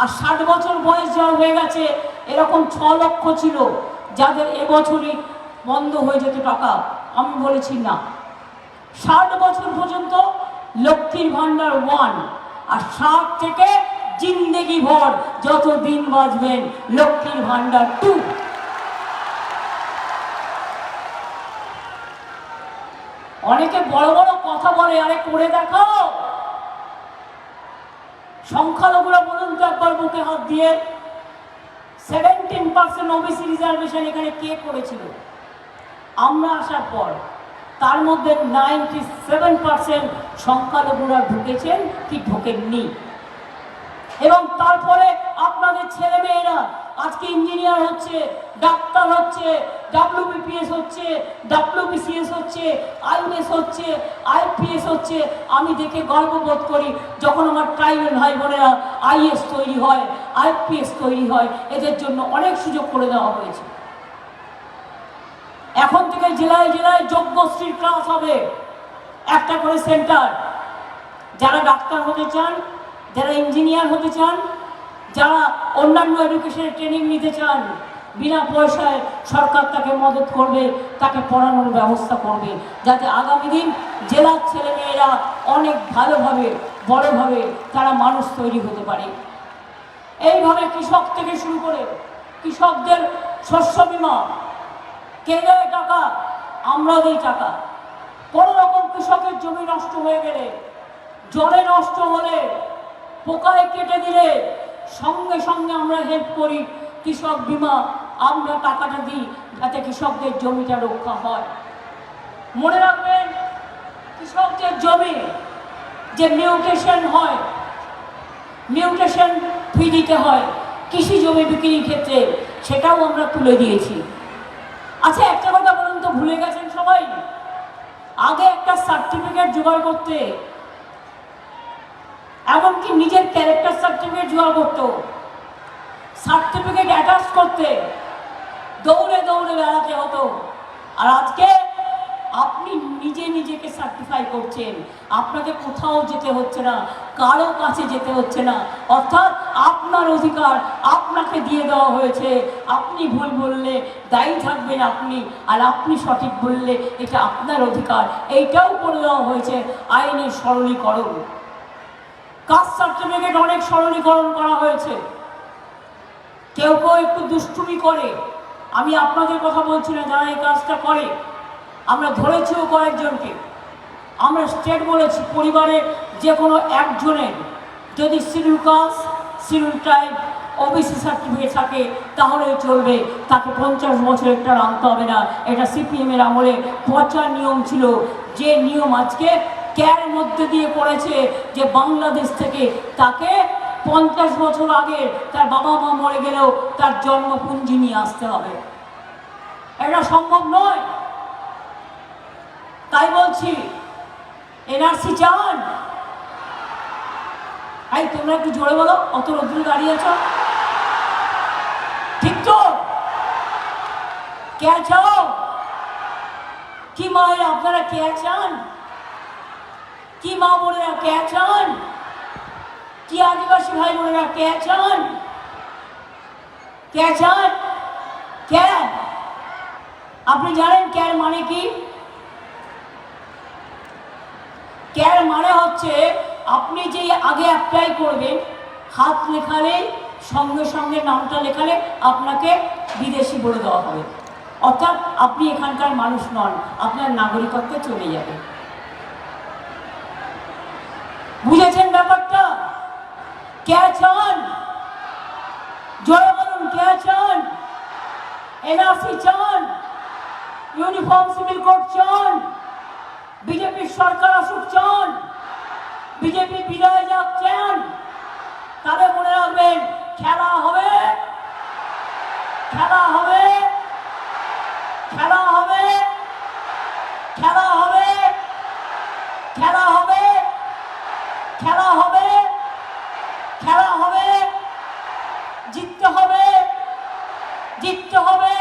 আর 60 বছর বয়স যাওয়া হয়ে গেছে, এরকম 6 লক্ষ ছিল যাদের এবছরই বন্ধ হয়ে যেত টাকা। আমি বলেছি না, 60 বছর পর্যন্ত লক্ষ্মীর ভান্ডার 1, আর 60 থেকে জিন্দেগি ভর যত দিন বাঁচবেন লক্ষ্মীর ভান্ডার 2। অনেকে বড় বড় কথা বলে, আরে করে দেখাও। সংখ্যালঘুরা বলুন তো একবার বুকে হাত দিয়ে, 17% ওবিসি রিজার্ভেশন এখানে কে করেছিল? আমরা আসার পর তার মধ্যে 97% সংখ্যালঘুরা ঢুকেছেন কি ঢোকেননি। এবং তারপরে আপনাদের ছেলে মেয়েরা আজকে ইঞ্জিনিয়ার হচ্ছে, ডাক্তার হচ্ছে, WBPS হচ্ছে, WBCS হচ্ছে, IAS হচ্ছে, IPS হচ্ছে। আমি দেখে গর্ববোধ করি যখন আমার ট্রাইবেল ভাই বোনেরা IAS তৈরি হয়, IPS তৈরি হয়। এদের জন্য অনেক সুযোগ করে দেওয়া হয়েছে। এখন থেকে জেলায় জেলায় যোগ্যশ্রীর ক্লাস হবে, একটা করে সেন্টার। যারা ডাক্তার হতে চান, যারা ইঞ্জিনিয়ার হতে চান, যারা অন্যান্য এডুকেশনের ট্রেনিং নিতে চান, বিনা পয়সায় সরকার তাকে মদত করবে, তাকে পড়ানোর ব্যবস্থা করবে, যাতে আগামী দিন জেলার ছেলেমেয়েরা অনেক ভালোভাবে বড়ভাবে তারা মানুষ তৈরি হতে পারে। এইভাবে কৃষক থেকে শুরু করে কৃষকদের শস্য বীমা, কে দেয় টাকা? আমরা দিই টাকা। কোনো রকম কৃষকের জমি নষ্ট হয়ে গেলে, জলে নষ্ট হলে, পোকায় কেটে দিলে সঙ্গে সঙ্গে আমরা হেল্প করি, কৃষক বীমা আমরা টাকাটা দিই যাতে কৃষকদের জমিটা রক্ষা হয়। মনে রাখবেন, কৃষকদের জমি যে মিউটেশন হয়, মিউটেশন ফি দিতে হয় কৃষি জমি বিক্রির ক্ষেত্রে, সেটাও আমরা তুলে দিয়েছি। আচ্ছা, একটা কথা বলুন তো, ভুলে গেছেন সবাই? আগে একটা সার্টিফিকেট জোগাড় করতে, এমনকি নিজের ক্যারেক্টার সার্টিফিকেট জোগাড় করতো, সার্টিফিকেট অ্যাটাচ করতে দৌড়ে দৌড়ে বেড়াতে হতো। আর আজকে আপনি নিজে নিজেকে সার্টিফাই করছেন, আপনাকে কোথাও যেতে হচ্ছে না, কারো কাছে যেতে হচ্ছে না। অর্থাৎ আপনার অধিকার আপনাকে দিয়ে দেওয়া হয়েছে। আপনি ভুল বললে দায়ী থাকবেন আপনি, আর আপনি সঠিক বললে এটা আপনার অধিকার। এইটাও করে দেওয়া হয়েছে আইনের সরলীকরণ। কাস্ট সার্টিফিকেট অনেক সরলীকরণ করা হয়েছে। কেউ কেউ একটু দুষ্টুমি করে, আমি আপনাদের কথা বলছি না, যারা এই কাজটা করে, আমরা ধরেছিও কয়েকজনকে। আমরা স্টেট বলেছি, পরিবারের যে কোনো একজনের যদি schedule caste, schedule tribe, OBC certificate থাকে তাহলে চলবে, তাকে 50 বছর একটা আনতে হবে না। এটা সিপিএমের আমলে পচা নিয়ম ছিল, যে নিয়ম আজকে ক্যার মধ্যে দিয়ে পড়েছে যে বাংলাদেশ থেকে তাকে 50 বছর আগে তার বাবা মা মরে গেলেও তার জন্মপুঞ্জি নিয়ে আসতে হবে। এটা সম্ভব নয়। তাই বলছি, এনআরসি চান? এই তোমরা একটু জোরে বলো, অত রোদ্দুরে দাঁড়িয়ে আছো, ঠিক তো? কে চাও? কি মায়েরা আপনারা কে চান? কি মা বোনেরা কে চান? কি আদিবাসী ভাই বোনেরা কে চান? কে চান? কে? আপনি জানেন ক্যার মানে কি? ক্যার মানে হচ্ছে, আপনি যে আগে অ্যাপ্লাই করবেন, হাত লেখালে সঙ্গে সঙ্গে নামটা লেখালে আপনাকে বিদেশি বলে দেওয়া হবে। অর্থাৎ আপনি এখানকার মানুষ নন, আপনার নাগরিকত্ব চলে যাবে। বুঝেছেন ব্যাপারটা? কে চান? জয় বলুন, কে চান? এনআরসি চান? ইউনিফর্ম সিভিল কোড চান? বিজেপির সরকার আসুক চান? বিজেপি বিদায় যাক চান? তাহলে মনে রাখবেন, খেলা হবে, খেলা হবে, খেলা হবে, খেলা হবে, খেলা হবে, খেলা হবে, খেলা হবে, জিততে হবে, জিততে হবে,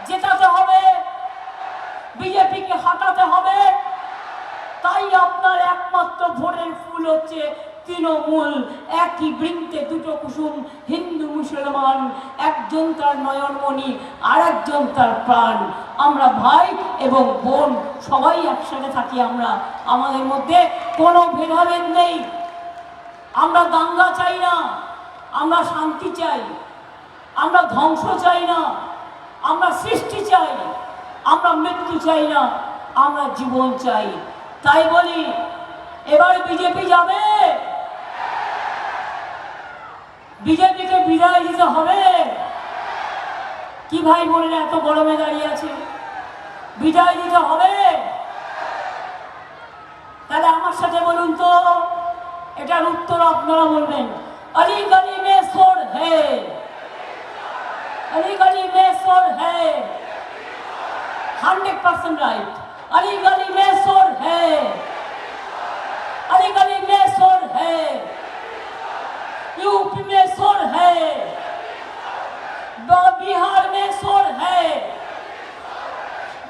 জেতাতে হবে, বিজেপিকে হাঁটাতে হবে। তাই আপনার একমাত্র ভোটের ফুল হচ্ছে তৃণমূল। একই বৃন্তে দুটো কুসুম, হিন্দু মুসলমান, একজন তার নয়নমণি আর একজন তার প্রাণ। আমরা ভাই এবং বোন সবাই একসাথে থাকি। আমরা আমাদের মধ্যে কোনো ভেদাভেদ নেই। আমরা দাঙ্গা চাই না, আমরা শান্তি চাই। আমরা ধ্বংস চাই না, আমরা সৃষ্টি চাই। আমরা মৃত্যু চাই না, আমরা জীবন চাই। তাই বলি, এবার বিজেপি যাবে, বিজেপিকে বিদায় দিতে হবে। কি ভাই বললে এত গরমে দাঁড়িয়ে আছে? বিদায় দিতে হবে। তাহলে আমার সাথে বলুন তো, এটার উত্তর আপনারা বলবেন। अली गली में शोर है, अली गली में शोर है, 100% राइट। अली गली में शोर है, अली गली में शोर है, यूपी में शोर है, बिहार में शोर है,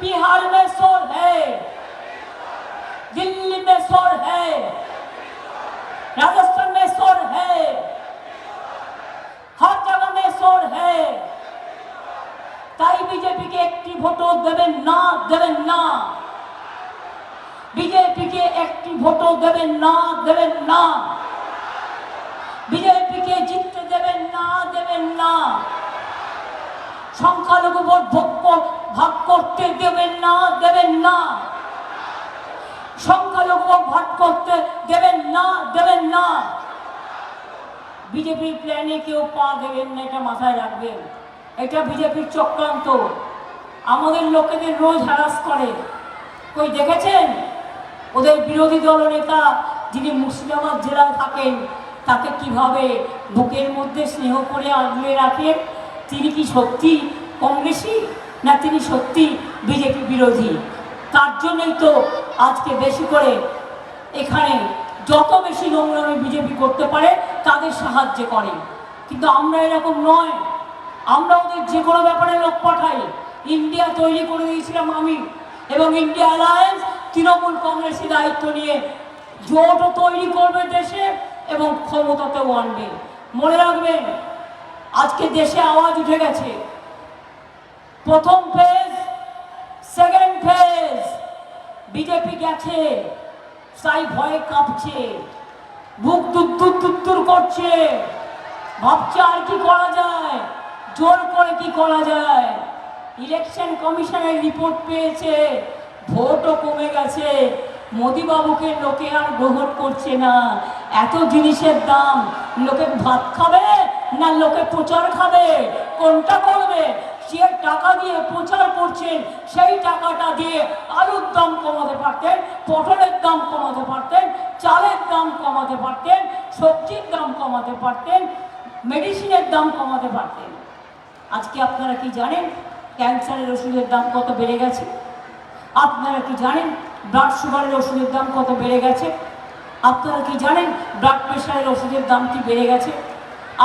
बिहार में शोर है, दिल्ली में शोर है, राजस्थान में शोर है, हर जगह में शोर है। ताई बीजेपी के एक्टिव भोटो देवें ना, देवें ना, बीजेपी के एक्टिव भोटो देवें ना, देवें ना, बीजेपी के जीतते देवें ना, देवें ना। সংখ্যালঘু ভোট ভাগ করতে দেবেন না, দেবেন না। সংখ্যালঘু ভোট ভাগ করতে দেবেন না, দেবেন না। বিজেপির প্ল্যানে কেউ পা দেবেন না, এটা মাথায় রাখবেন। এটা বিজেপির চক্রান্ত। আমাদের লোকেদের রোজ হ্যারাস করে। কই দেখেছেন ওদের বিরোধী দল নেতা যিনি মুর্শিদাবাদ জেলায় থাকেন তাকে কিভাবে বুকের মধ্যে স্নেহ করে আগলে রাখেন? তিনি কি সত্যি কংগ্রেসী, না তিনি সত্যি বিজেপি বিরোধী? তার জন্যই তো আজকে বেশি করে এখানে যত বেশি নোংরামি বিজেপি করতে পারে তাদের সাহায্য করে। কিন্তু আমরা এরকম নয়, আমরা ওদের যে কোনো ব্যাপারে লোক পাঠাই। ইন্ডিয়া তৈরি করে দিয়েছিলাম আমি, এবং ইন্ডিয়া অ্যালায়েন্স তৃণমূল কংগ্রেসের দায়িত্ব নিয়ে জোটও তৈরি করবে দেশে এবং ক্ষমতাতেও আনবে। মনে রাখবেন, আজকে দেশে আওয়াজ উঠে গেছে, প্রথম ফেজ, সেকেন্ড ফেজ। বিজেপি গেছে, তাই ভয়ে কাঁপছে, বুক দুত্তুর করছে, ভাবছে আর কি করা যায়, জোর করে কি করা যায়। ইলেকশন কমিশনের রিপোর্ট পেয়েছে, ভোটও কমে গেছে, মোদিবাবুকে লোকে আর গ্রহণ করছে না। এত জিনিসের দাম, লোকে ভাত খাবে না লোকে প্রচার খাবে? কোনটা করবে? সে টাকা দিয়ে প্রচার করছেন, সেই টাকাটা দিয়ে আলুর দাম কমাতে পারতেন, পটলের দাম কমাতে পারতেন, চালের দাম কমাতে পারতেন, সবজির দাম কমাতে পারতেন, মেডিসিনের দাম কমাতে পারতেন। আজকে আপনারা কি জানেন ক্যান্সারের ওষুধের দাম কত বেড়ে গেছে? আপনারা কি জানেন ব্লাড সুগারের ওষুধের দাম কত বেড়ে গেছে? আপনারা কি জানেন ব্লাড প্রেশারের ওষুধের দাম কি বেড়ে গেছে?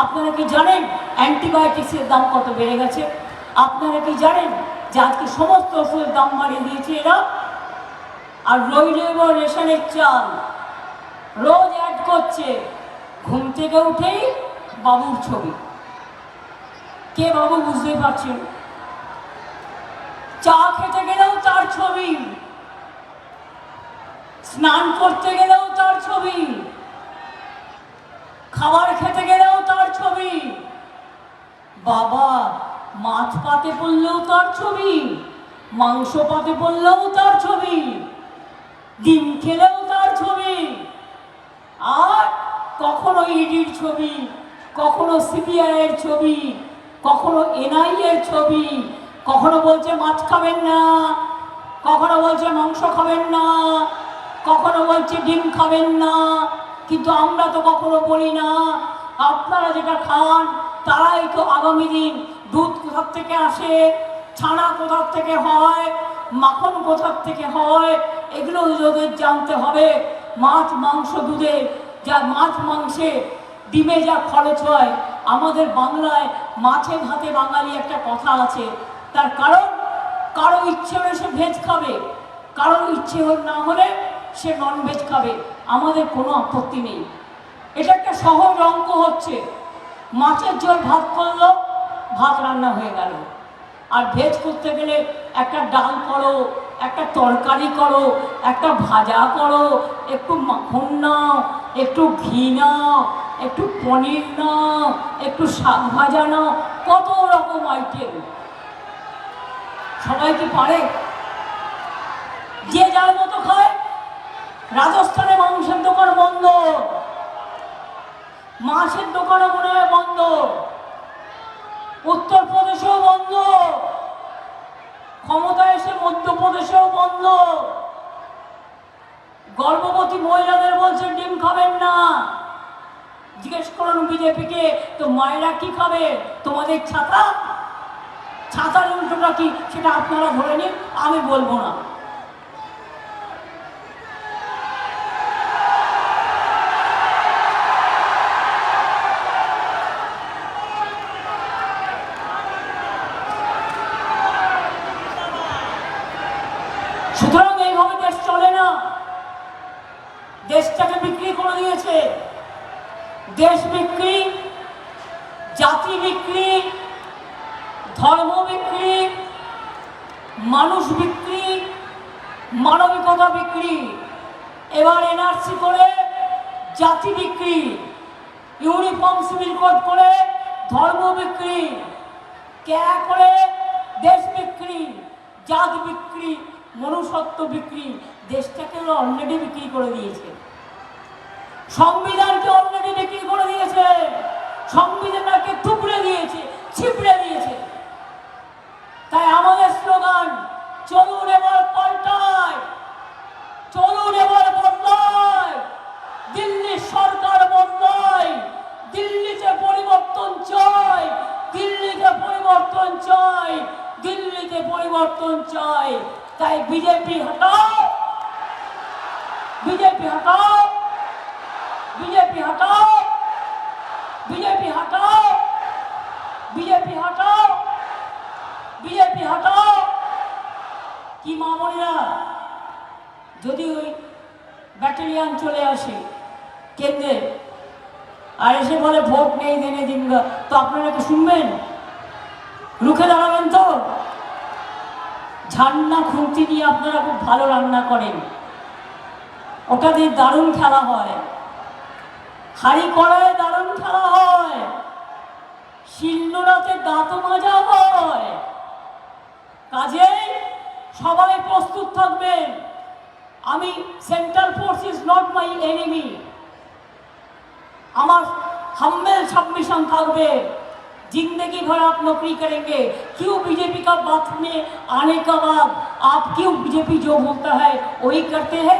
আপনারা কি জানেন অ্যান্টিবায়োটিক্সের দাম কত বেড়ে গেছে? আপনারা কি জানেন যে আজকে সমস্ত ওষুধের দাম বাড়িয়ে দিয়েছে এরা? আর রইল এবার রেশনের চাল, রোজ অ্যাড করছে, ঘুম থেকে উঠেই বাবুর ছবি। কে বাবু বুঝতে পারছেন? চা খেতে গেলেও তার ছবি, স্নান করতে গেলেও তার ছবি, খাবার খেতে গেলেও তার ছবি। বাবা, মাছ পাতে পড়লেও তার ছবি, মাংস পাতে পড়লেও তার ছবি, ডিম খেলেও তার ছবি। আর কখনো ইডির ছবি, কখনো সিবিআইয়ের ছবি, কখনো এনআইএর ছবি। কখনো বলছে মাছ খাবেন না, কখনো বলছে মাংস খাবেন না, কখনো বলছে ডিম খাবেন না। কিন্তু আমরা তো কখনো বলি না আপনারা যেটা খান তারাই তো আগামী দিন দুধ কোথার থেকে আসে, ছানা কোথার থেকে হয়, মাখন কোথার থেকে হয়, এগুলো ওদের জানতে হবে। মাছ মাংস দুধে যা, মাছ মাংসে ডিমে যা খরচ হয়, আমাদের বাংলায় মাছে ভাতে বাঙালি একটা কথা আছে। তার কারণ কারো ইচ্ছে হলে সে ভেজ খাবে, কারো ইচ্ছে না হলে সে ননভেজ খাবে, আমাদের কোনো আপত্তি নেই। এটা একটা সহজ অঙ্ক হচ্ছে, মাছের ঝোল ভাত করলো, ভাত রান্না হয়ে গেল। আর ভেজ করতে গেলে একটা ডাল করো, একটা তরকারি করো, একটা ভাজা করো, একটু মাখন নাও, একটু ঘি নাও, একটু পনির নাও, একটু শাক ভাজা নাও, কত রকম আইটেম। সবাই কি পারে? যে যার মতো খায়। রাজস্থানে মাংসের দোকান বন্ধ, মাছের দোকানও মনে হয় বন্ধ, উত্তরপ্রদেশেও বন্ধ, ক্ষমতা এসে মধ্যপ্রদেশেও বন্ধ। গর্ভবতী মহিলাদের বলছে ডিম খাবেন না। জিজ্ঞেস করুন বিজেপিকে, তো মায়েরা কি খাবে? তোমাদের ছাতা, ছাতার উল্টোটা কি সেটা আপনারা ধরে নিন, আমি বলবো না। সুতরাং এইভাবে দেশ চলে না। দেশটাকে বিক্রি করে দিয়েছে। দেশ বিক্রি, জাতি বিক্রি, ধর্ম বিক্রি, মানুষ বিক্রি, মানবিকতা বিক্রি। এবার এনআরসি করে জাতি বিক্রি, ইউনিফর্ম সিভিল কোড করে ধর্ম বিক্রি। ক্যা করে দেশ বিক্রি, জাত বিক্রি, মনুষ্যত্ব বিক্রি, দেশটাকে অলরেডি বিক্রি করে দিয়েছে, সংবিধানকে অলরেডি বিক্রি করে দিয়েছে, সংবিধানকে টুকরে দিয়েছে, ছিপড়ে দিয়েছে। তাই আমাদের স্লোগান, চলুন এবার পাল্টায়, চলুন এবার বদলায়, দিল্লির সরকার বদলায়, দিল্লিতে পরিবর্তন চাই, দিল্লিতে পরিবর্তন চাই, দিল্লিতে পরিবর্তন চাই। তাই বিজেপি হটাও, বিজেপি হটাও, বিজেপি হটাও, বিজেপি হটাও, বিজেপি হটাও, বিজেপি হটাও। কি মামনিরা, যদি ওই ব্যাটালিয়ান চলে আসে কেন্দ্রে আর এসে বলে ভোট নেই দেনে দিন, তো আপনারা কি শুনবেন? রুখে দাঁড়াবেন তো? ঝান্না খুন্তি নিয়ে আপনারা খুব ভালো রান্না করেন, ওটা দিয়ে দারুণ খেলা হয়, হাড়ি কড়ায় দারুণ খেলা হয়, শিলনোড়াতে দাঁত মাজা হয়। কাজেই সবাই প্রস্তুত থাকবেন। আমি central force is not my enemy, আমার हम्बल सबमिशन থাকবে। जिंदगी भर आप नौकरी करेंगे, क्यों बीजेपी का बात में आने का बाद आप क्यों बीजेपी जो बोलता है वही करते हैं?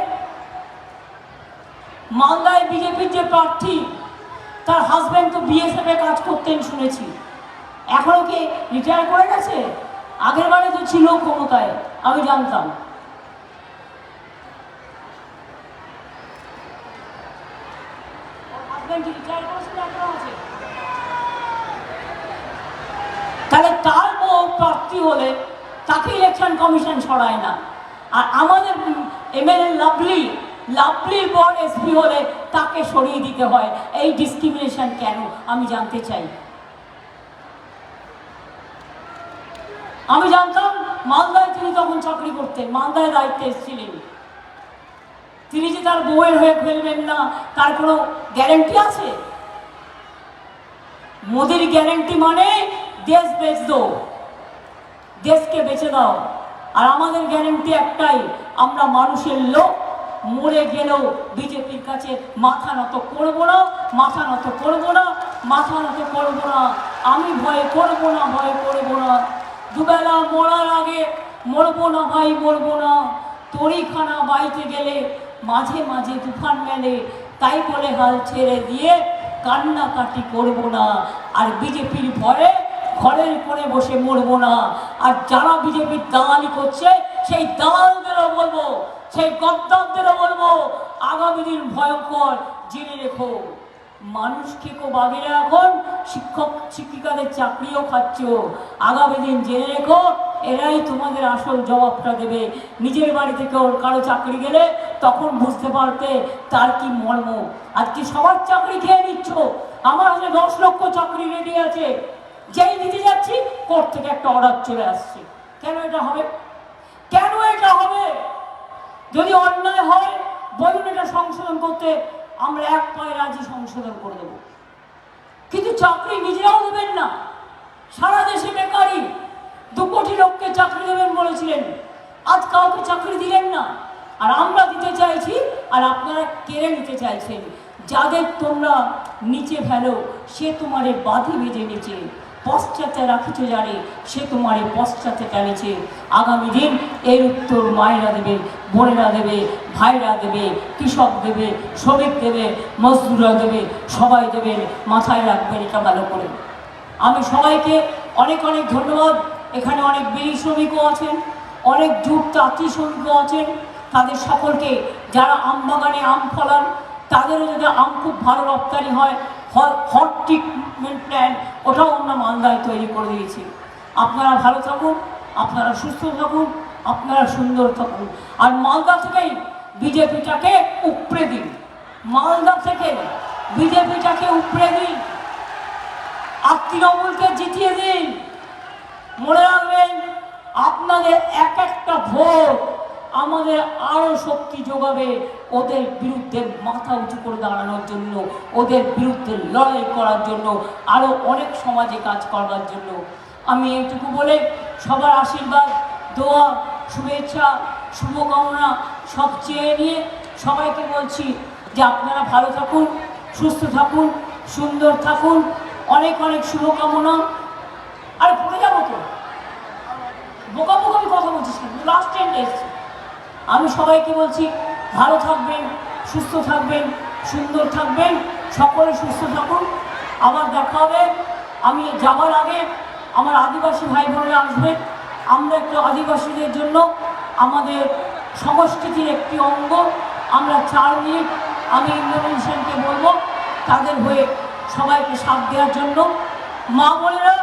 मालदाय बीजेपी जो प्रार्थी তার হাজবেন্ড তো বিএসএফ এ কাজ করতেন শুনেছি, এখনো কি রিটায়ার করে গেছে? আগের বারে তো ছিল ক্ষমতায়, আমি জানতাম। তাহলে তার বউ প্রার্থী হলে তাকে ইলেকশন কমিশন সরায় না, আর আমাদের এমএলএ লাভলির বর এসপি হলে তাকে সরিয়ে দিতে হয়। এই ডিসক্রিমিনেশন কেন আমি জানতে চাই। আমি জানতাম মালদায় তিনি তখন চাকরি করতেন, মালদায় দায়িত্বে এসেছিলেন, তিনি যে তার বউয়ের হয়ে ফেলবেন না তার কোনো গ্যারেন্টি আছে? মোদির গ্যারেন্টি মানে দেশ বেচ দো, দেশকে বেচে দাও। আর আমাদের গ্যারেন্টি একটাই, আমরা মানুষের লোক, মরে গেলেও বিজেপির কাছে মাথা নত করবো না, মাথা নত করবো না, মাথা নত করবো না। আমি ভয় করবো না, ভয় করবো না। দুবেলা মরার আগে মরবো না ভাই, মরবো না। তরিখানা বাইতে গেলে মাঝে মাঝে তুফান মেলে, তাই বলে হাল ছেড়ে দিয়ে কান্নাকাটি করবো না। আর বিজেপির ভয়ে ঘরের কোণে বসে মরবো না। আর যারা বিজেপির দালালি করছে সেই দালালদেরও বলবো, সেই গদ্দারদেরও বলবো, আগামী দিন ভয়ঙ্কর। জেনে রেখো, মানুষ খেকো বাগেরা এখন শিক্ষক শিক্ষিকাদের চাকরিও খাচ্ছ। আগামী দিন জেনে রেখো, এরাই তোমাদের আসল জবাবটা দেবে। নিজের বাড়ি থেকে ওর কারো চাকরি গেলে তখন বুঝতে পারতে তার কি মর্ম। আজকে সবার চাকরি খেয়ে নিচ্ছ। আমার কাছে 10 লক্ষ চাকরি রেডি আছে, যেই দিতে যাচ্ছি কোর্ট থেকে একটা অর্ডার চলে আসছে। কেন এটা হবে? কেন এটা হবে? যদি অন্যায় হয় বলুন, এটা সংশোধন করতে আমরা এক পায়ে রাজি, সংশোধন করে দেব। কিন্তু চাকরি নিজেরাও দেবেন না। সারা দেশে বেকারি, 2 কোটি লোককে চাকরি দেবেন বলেছিলেন, আজ কাউকে চাকরি দিলেন না। আর আমরা দিতে চাইছি, আর আপনারা কেড়ে নিতে চাইছেন। যাদের তোমরা নিচে ফেলো সে তোমারে বাঁধি বেজে নিচে, পশ্চাতে রাখিছ যারে সে তোমারে পশ্চাতে টানেছে। আগামী দিন এর উত্তর মায়েরা দেবে, বোনেরা দেবে, ভাইরা দেবে, কৃষক দেবে, শ্রমিক দেবে, মজদুররা দেবে, সবাই দেবেন। মাথায় রাখবেন এটা ভালো করে। আমি সবাইকে অনেক অনেক ধন্যবাদ। এখানে অনেক বিড়ি শ্রমিকও আছেন, অনেক জুট তাঁতি শ্রমিকও আছেন। তাদের সকলকে, যারা আম বাগানে আম ফলান তাদেরও যদি আম খুব ভালো রপ্তানি হয়, হট ট্রিটমেন্ট প্ল্যান ওটাও আমরা মালদায় তৈরি করে দিয়েছি। আপনারা ভালো থাকুন, আপনারা সুস্থ থাকুন, আপনারা সুন্দর থাকুন। আর মালদা থেকেই বিজেপিটাকে উপড়ে দিন, মালদা থেকে বিজেপিটাকে উপড়ে দিন, আর তৃণমূলকে জিতিয়ে দিন। মনে রাখবেন, আপনাদের এক একটা ভোট আমাদের আরো শক্তি যোগাবে ওদের বিরুদ্ধে মাথা উঁচু করে দাঁড়ানোর জন্য, ওদের বিরুদ্ধে লড়াই করার জন্য, আরো অনেক সমাজে কাজ করবার জন্য। আমি এইটুকু বলে সবার আশীর্বাদ, দোয়া, শুভেচ্ছা, শুভকামনা সব চেয়ে নিয়ে সবাইকে বলছি যে আপনারা ভালো থাকুন, সুস্থ থাকুন, সুন্দর থাকুন, অনেক অনেক শুভকামনা। আর পড়ে যাবো তো, বোকা বোকা আমি কথা বলছি, লাস্ট টাইম এসছি। আমি সবাইকে বলছি ভালো থাকবেন, সুস্থ থাকবেন, সুন্দর থাকবেন, সকলে সুস্থ থাকুন। আবার দেখা হবে। আমি যাওয়ার আগে আমার আদিবাসী ভাই বোনেরা আসবেন। আমরা একটু আদিবাসীদের জন্য আমাদের সংস্কৃতির একটি অঙ্গ, আমরা 4 মিনিট আমি ইন্দ্রনীল সেনকে বলবো তাদের হয়ে সবাইকে সাথ দেওয়ার জন্য। মা বোনেরা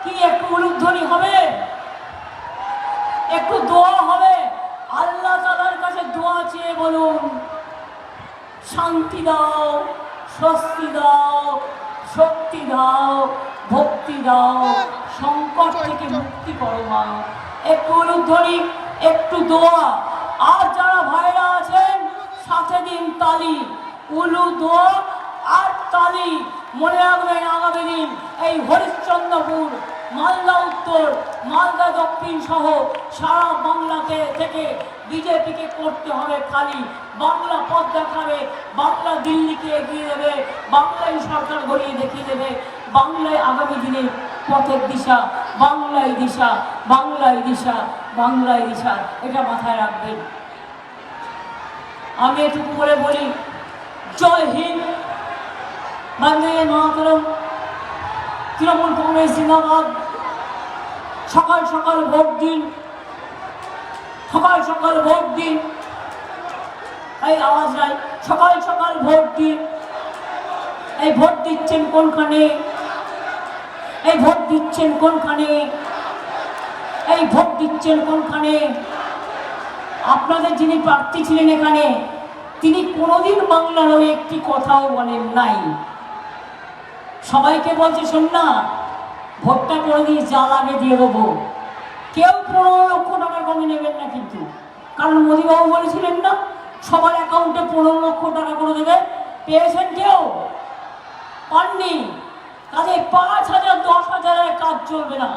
কি একটু উলুধ্বনি হবে, একটু দোয়া হবে, আল্লাহ তাআলার কাছে দোয়া চেয়ে বলুন, শান্তি দাও, স্বস্তি দাও, শক্তি দাও, ভক্তি দাও, সংকট থেকে মুক্তি করো মা। একটু উলুধ্বনি, একটু দোয়া। আর যারা ভাইরা আছেন সাথে দিন তালি, উলু, দোয়া আর তালি। মনে রাখবেন আগামী দিন এই হরিশ্চন্দ্রপুর, মালদা উত্তর, মালদা দক্ষিণ সহ সারা বাংলাতে থেকে বিজেপিকে করতে হবে খালি। বাংলা পথ দেখাবে, বাংলা দিল্লিকে এগিয়ে দেবে, বাংলায় সরকার গড়িয়ে দেখিয়ে দেবে। বাংলায় আগামী দিনে পথের দিশা, বাংলায় দিশা, বাংলায় দিশা, বাংলায় দিশা, এটা মাথায় রাখবেন। আমি এটুকু বলে বলি, জয় হিন্দ, বন্দে মাতরম, তৃণমূল কংগ্রেস জিন্দাবাদ। সকাল সকাল ভোট দিন, সকাল সকাল ভোট দিন, এই আওয়াজ নাই, সকাল সকাল ভোট দিন। এই ভোট দিচ্ছেন কোনখানে? এই ভোট দিচ্ছেন কোনখানে? এই ভোট দিচ্ছেন কোনখানে? আপনাদের যিনি প্রার্থী ছিলেন এখানে, তিনি কোনোদিন বাংলার হয়ে একটি কথাও বলেন নাই। সবাইকে বলছে শোন না, ভোটটা করে দিয়ে যা লাগে দিয়ে দেবো। কেউ 15 লক্ষ টাকা কমে নেবেন না কিন্তু, কারণ মোদীবাবু বলেছিলেন না সবার অ্যাকাউন্টে 15 লক্ষ টাকা করে দেবে। পেয়েছেন কেউ? পাননি। কাজে 5,000 10,000 কাজ চলবে না।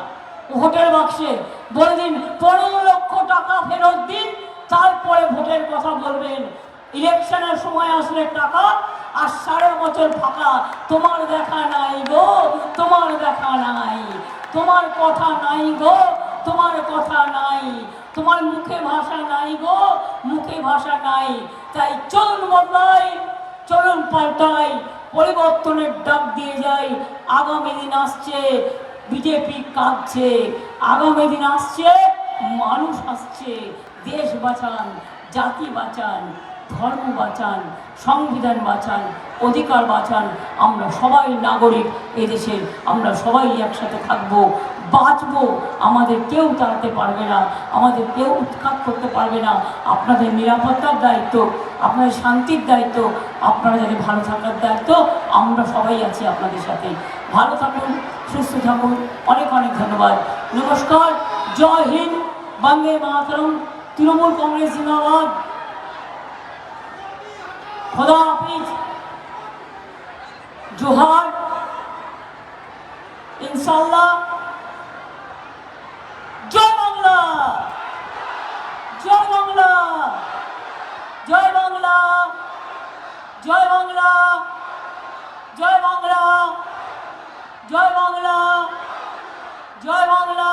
ভোটের বাক্সে বলে দিন 15 লক্ষ টাকা ফেরত দিন, তারপরে ভোটের কথা বলবেন। ইলেকশনের সময় আসলে টাকা আর 4.5 বছর ফাঁকা। তোমার দেখা নাই গো, তোমার দেখা নাই, তোমার কথা নাই গো, তোমার কথা নাই, তোমার মুখে ভাষা নাই গো, মুখে ভাষা নাই। তাই চলুন বদলাই, চলুন পাল্টাই, পরিবর্তনের ডাক দিয়ে যাই। আগামী দিন আসছে, বিজেপি কাঁদছে, আগামী দিন আসছে, মানুষ আসছে। দেশ বাঁচান, জাতি বাঁচান, ধর্ম বাঁচান, সংবিধান বাঁচান, অধিকার বাঁচান। আমরা সবাই নাগরিক এদেশের, আমরা সবাই একসাথে থাকবো, বাঁচবো। আমাদের কেউ তাড়াতে পারবে না, আমাদের কেউ উৎখাত করতে পারবে না। আপনাদের নিরাপত্তার দায়িত্ব, আপনাদের শান্তির দায়িত্ব, আপনারা যাতে ভালো থাকার দায়িত্ব, আমরা সবাই আছি আপনাদের সাথে। ভালো থাকুন, সুস্থ থাকুন, অনেক অনেক ধন্যবাদ। নমস্কার, জয় হিন্দ, বন্দে মাতরম, তৃণমূল কংগ্রেস জিন্দাবাদ, খোদা হাফিজ, জোহার, ইনশাল্লাহ। জয় বাংলা, জয় বাংলা, জয় বাংলা, জয় বাংলা, জয় বাংলা, জয় বাংলা, জয় বাংলা,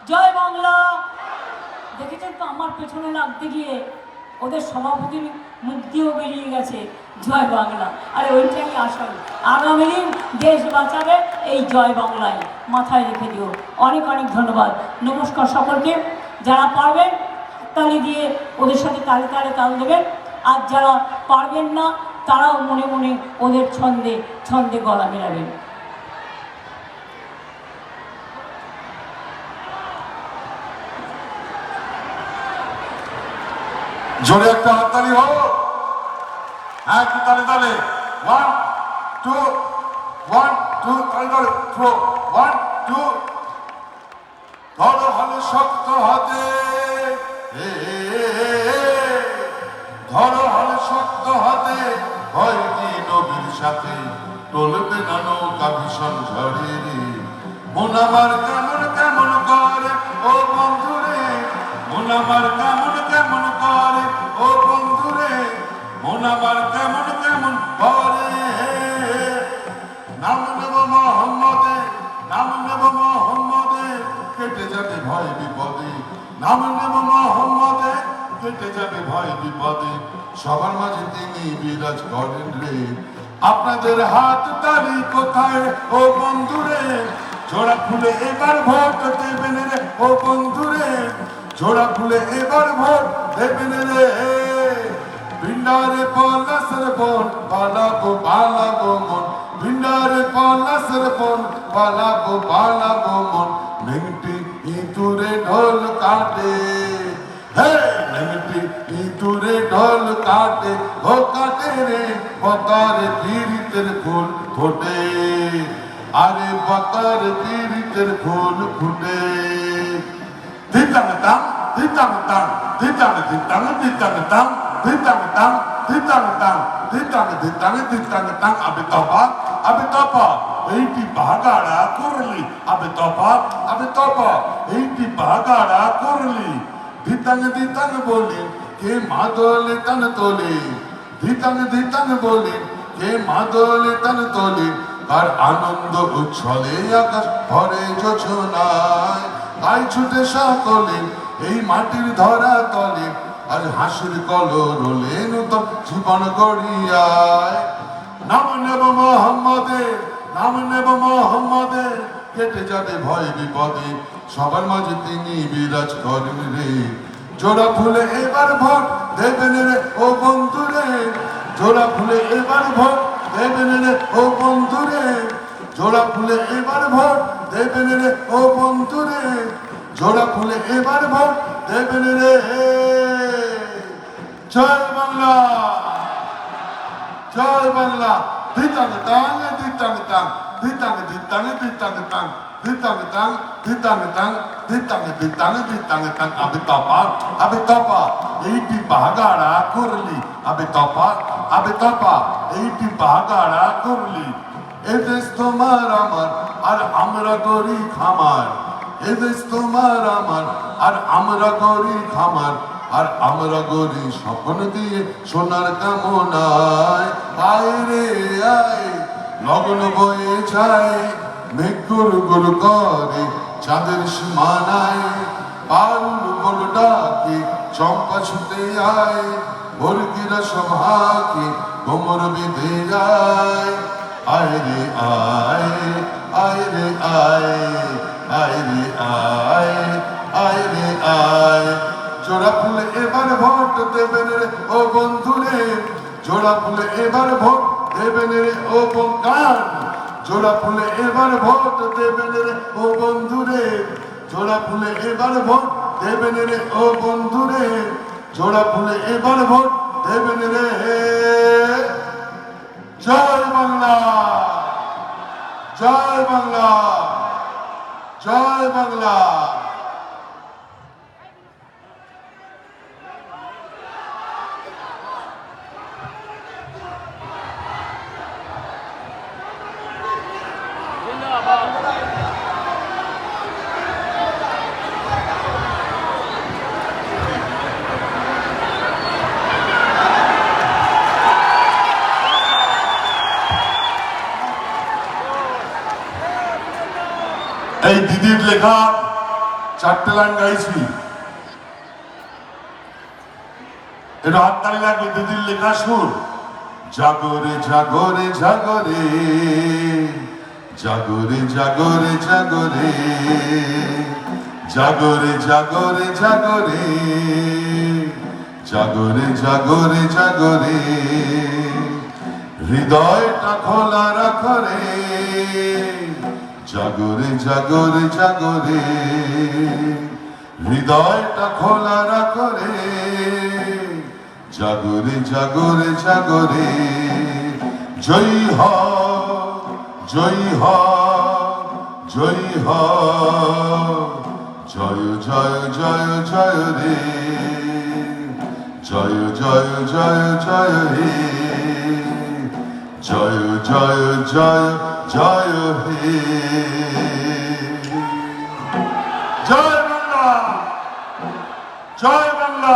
জয় বাংলা। দেখেছেন তো আমার পেছনে লাগতে গিয়ে ওদের সভাপতির মুখ দিয়েও বেরিয়ে গেছে জয় বাংলা। আরে ওইটাই আসল, আগামী দিন দেশ বাঁচাবে এই জয় বাংলায়, মাথায় রেখে দিও। অনেক অনেক ধন্যবাদ, নমস্কার সকলকে। যারা পারবেন তালি দিয়ে ওদের সাথে তালে তালে তাল দেবেন, আর যারা পারবেন না তারাও মনে মনে ওদের ছন্দে ছন্দে গলা মেলাবেন। জোরে একটা হাততালি হোক। হ্যাঁ, একটু তালে তালে। 1 2 1 2 তালে তালে। 1 2। ধরো ভালো শক্ত হাতে, ধরো ভালো শক্ত হাতে, ভয়টি নবীর সাথে, টলবে না নৌকা ভীষণ ঝড়ে রে। মন আমার কেমন কেমন করে ও বন্ধুরে, মন আমার কেমন কেমন করে ও বন্ধুরে, মন আমার কেমন কেমন করে। নাম নেব মোহাম্মদে, নাম নেব মোহাম্মদে, কেটে যাবে ভয় বিপদে। নাম নেব মোহাম্মদে, কেটে যাবে ভয় বিপদে। সবার মাঝে তিনি বিরাজ করেন রে। আপনাদের হাত তালি কোথায় ও বন্ধুরে, ঝোড়া ফুলে এবার ভোট দেবেন রে ও বন্ধুরে, ঝোড়া ফুলে এবার ভোট দেবেন রে। ভিন্ডারে পলাশের বন পালাবো পালাবো মন, ভিন্ডারে পলাশের বন পালাবো পালাবো মন। ভেঙটি ইঁদুরে ঢোল কাটে, হে ভেঙটি ইঁদুরে ঢোল কাটে, ও কাটে রে বতার পীড়িতের ফুল ফোটে, আরে বতার পীড়িতের ফুল ফুটে। দিতাম দাম দিতাম দাম দিতাম দিতাম দিতাম দাম দিতাম দাম দিতাম দাম দিতাম দিতাম দিতাম দাম। আবে তবা আবে তবা এইটি বাগাড়া করলি, আবে তবা আবে তবা এইটি বাগাড়া করলি। দিতাং দিতাং বলি কে মাদলে তান তোলে, দিতাং দিতাং বলি কে মাদলে তান তোলে। আর আনন্দ উচ্ছলে আকাশ ভরে যোছনায়, তাই ছুটে সকলে এই মাটির ধরা তলে। আজ হাসির কলরলে নূতন জীবন গড়িয়ায়। নাম নেব মোহাম্মদের, নাম নেব মোহাম্মদের, কেটে যাবে ভয় বিপদে। সবার মাঝে তিনি বিরাজ করেন রে। জোড়া ফুলে এবার ভোট দেবেন রে ও বন্ধুরে, জোড়া ফুলে এবার ভোট দেবেন রে ও বন্ধুরে, জোড়া ফুলে এবার ভোট দেবেন রে ও বন্ধুরে, জোড়া ফুলে এবার ভোট দেবেন রে। জয় বাংলা, জয় বাংলা। দিতাং তাং দিতাং তাং দিতাং দিতাং দিতাং তাং দিতাং তাং দিতাং তাং দিতাং দিতাং দিতাং তাং। আবে তপা আবে তপা এইটি বাগাড়া করলি, আবে তপা আবে তপা এইটি বাগাড়া করলি। এ দেশ তোমার আমার আর আমরা করি খামার, এ দেশ তোমার আমার আর আমরা করি খামার। আর আমরা গরি স্বপ্ন দিয়ে সোনার কামনায়। আয় রে আয় লগন বয়ে যায়, মেঘ গুরু গুরু করে চাঁদের সীমানায়। পারুল বল ডাকে চম্পা ছুটে আয়, ভর্গিরা সভাকে কোমর বেঁধে যায়। আয় রে আয়, আয় রে আয়, আয় রে আয়, আয় রে আয়। জোড়া ফুলে এবার ভোট দেবেন রে ও বন্ধুরে, জোড়া ফুলে এবার ভোট দেবেন রে ও বঙ্গান। জোড়া ফুলে এবার ভোট দেবেন রে ও বন্ধুরে, জোড়া ফুলে এবার ভোট দেবেন রে ও বন্ধুরে, জোড়া ফুলে এবার ভোট দেবেন রে। জয় বাংলা, জয় বাংলা, জয় বাংলা। এই দিদির লেখা চারটে লাইন গাইছি, একটু হাততালি লাগবে। দিদির লেখা সুর। জাগরে জাগরে জাগরে, জাগরে জাগরে জাগরে, জাগরে জাগরে জাগরে, জাগরে জাগরে জাগরে। হৃদয়টা খোলা রাখো রে, জাগরে জাগরে জাগরে, হৃদয়টা খোলা রাখো রে। জাগরে জাগরে জাগরে। জয় হ জয় হ জয় হ, জয় জয় জয় জয় রে, জয় জয় জয় জয় হে, জয় জয় জয় জয় হে। জয় বাংলা।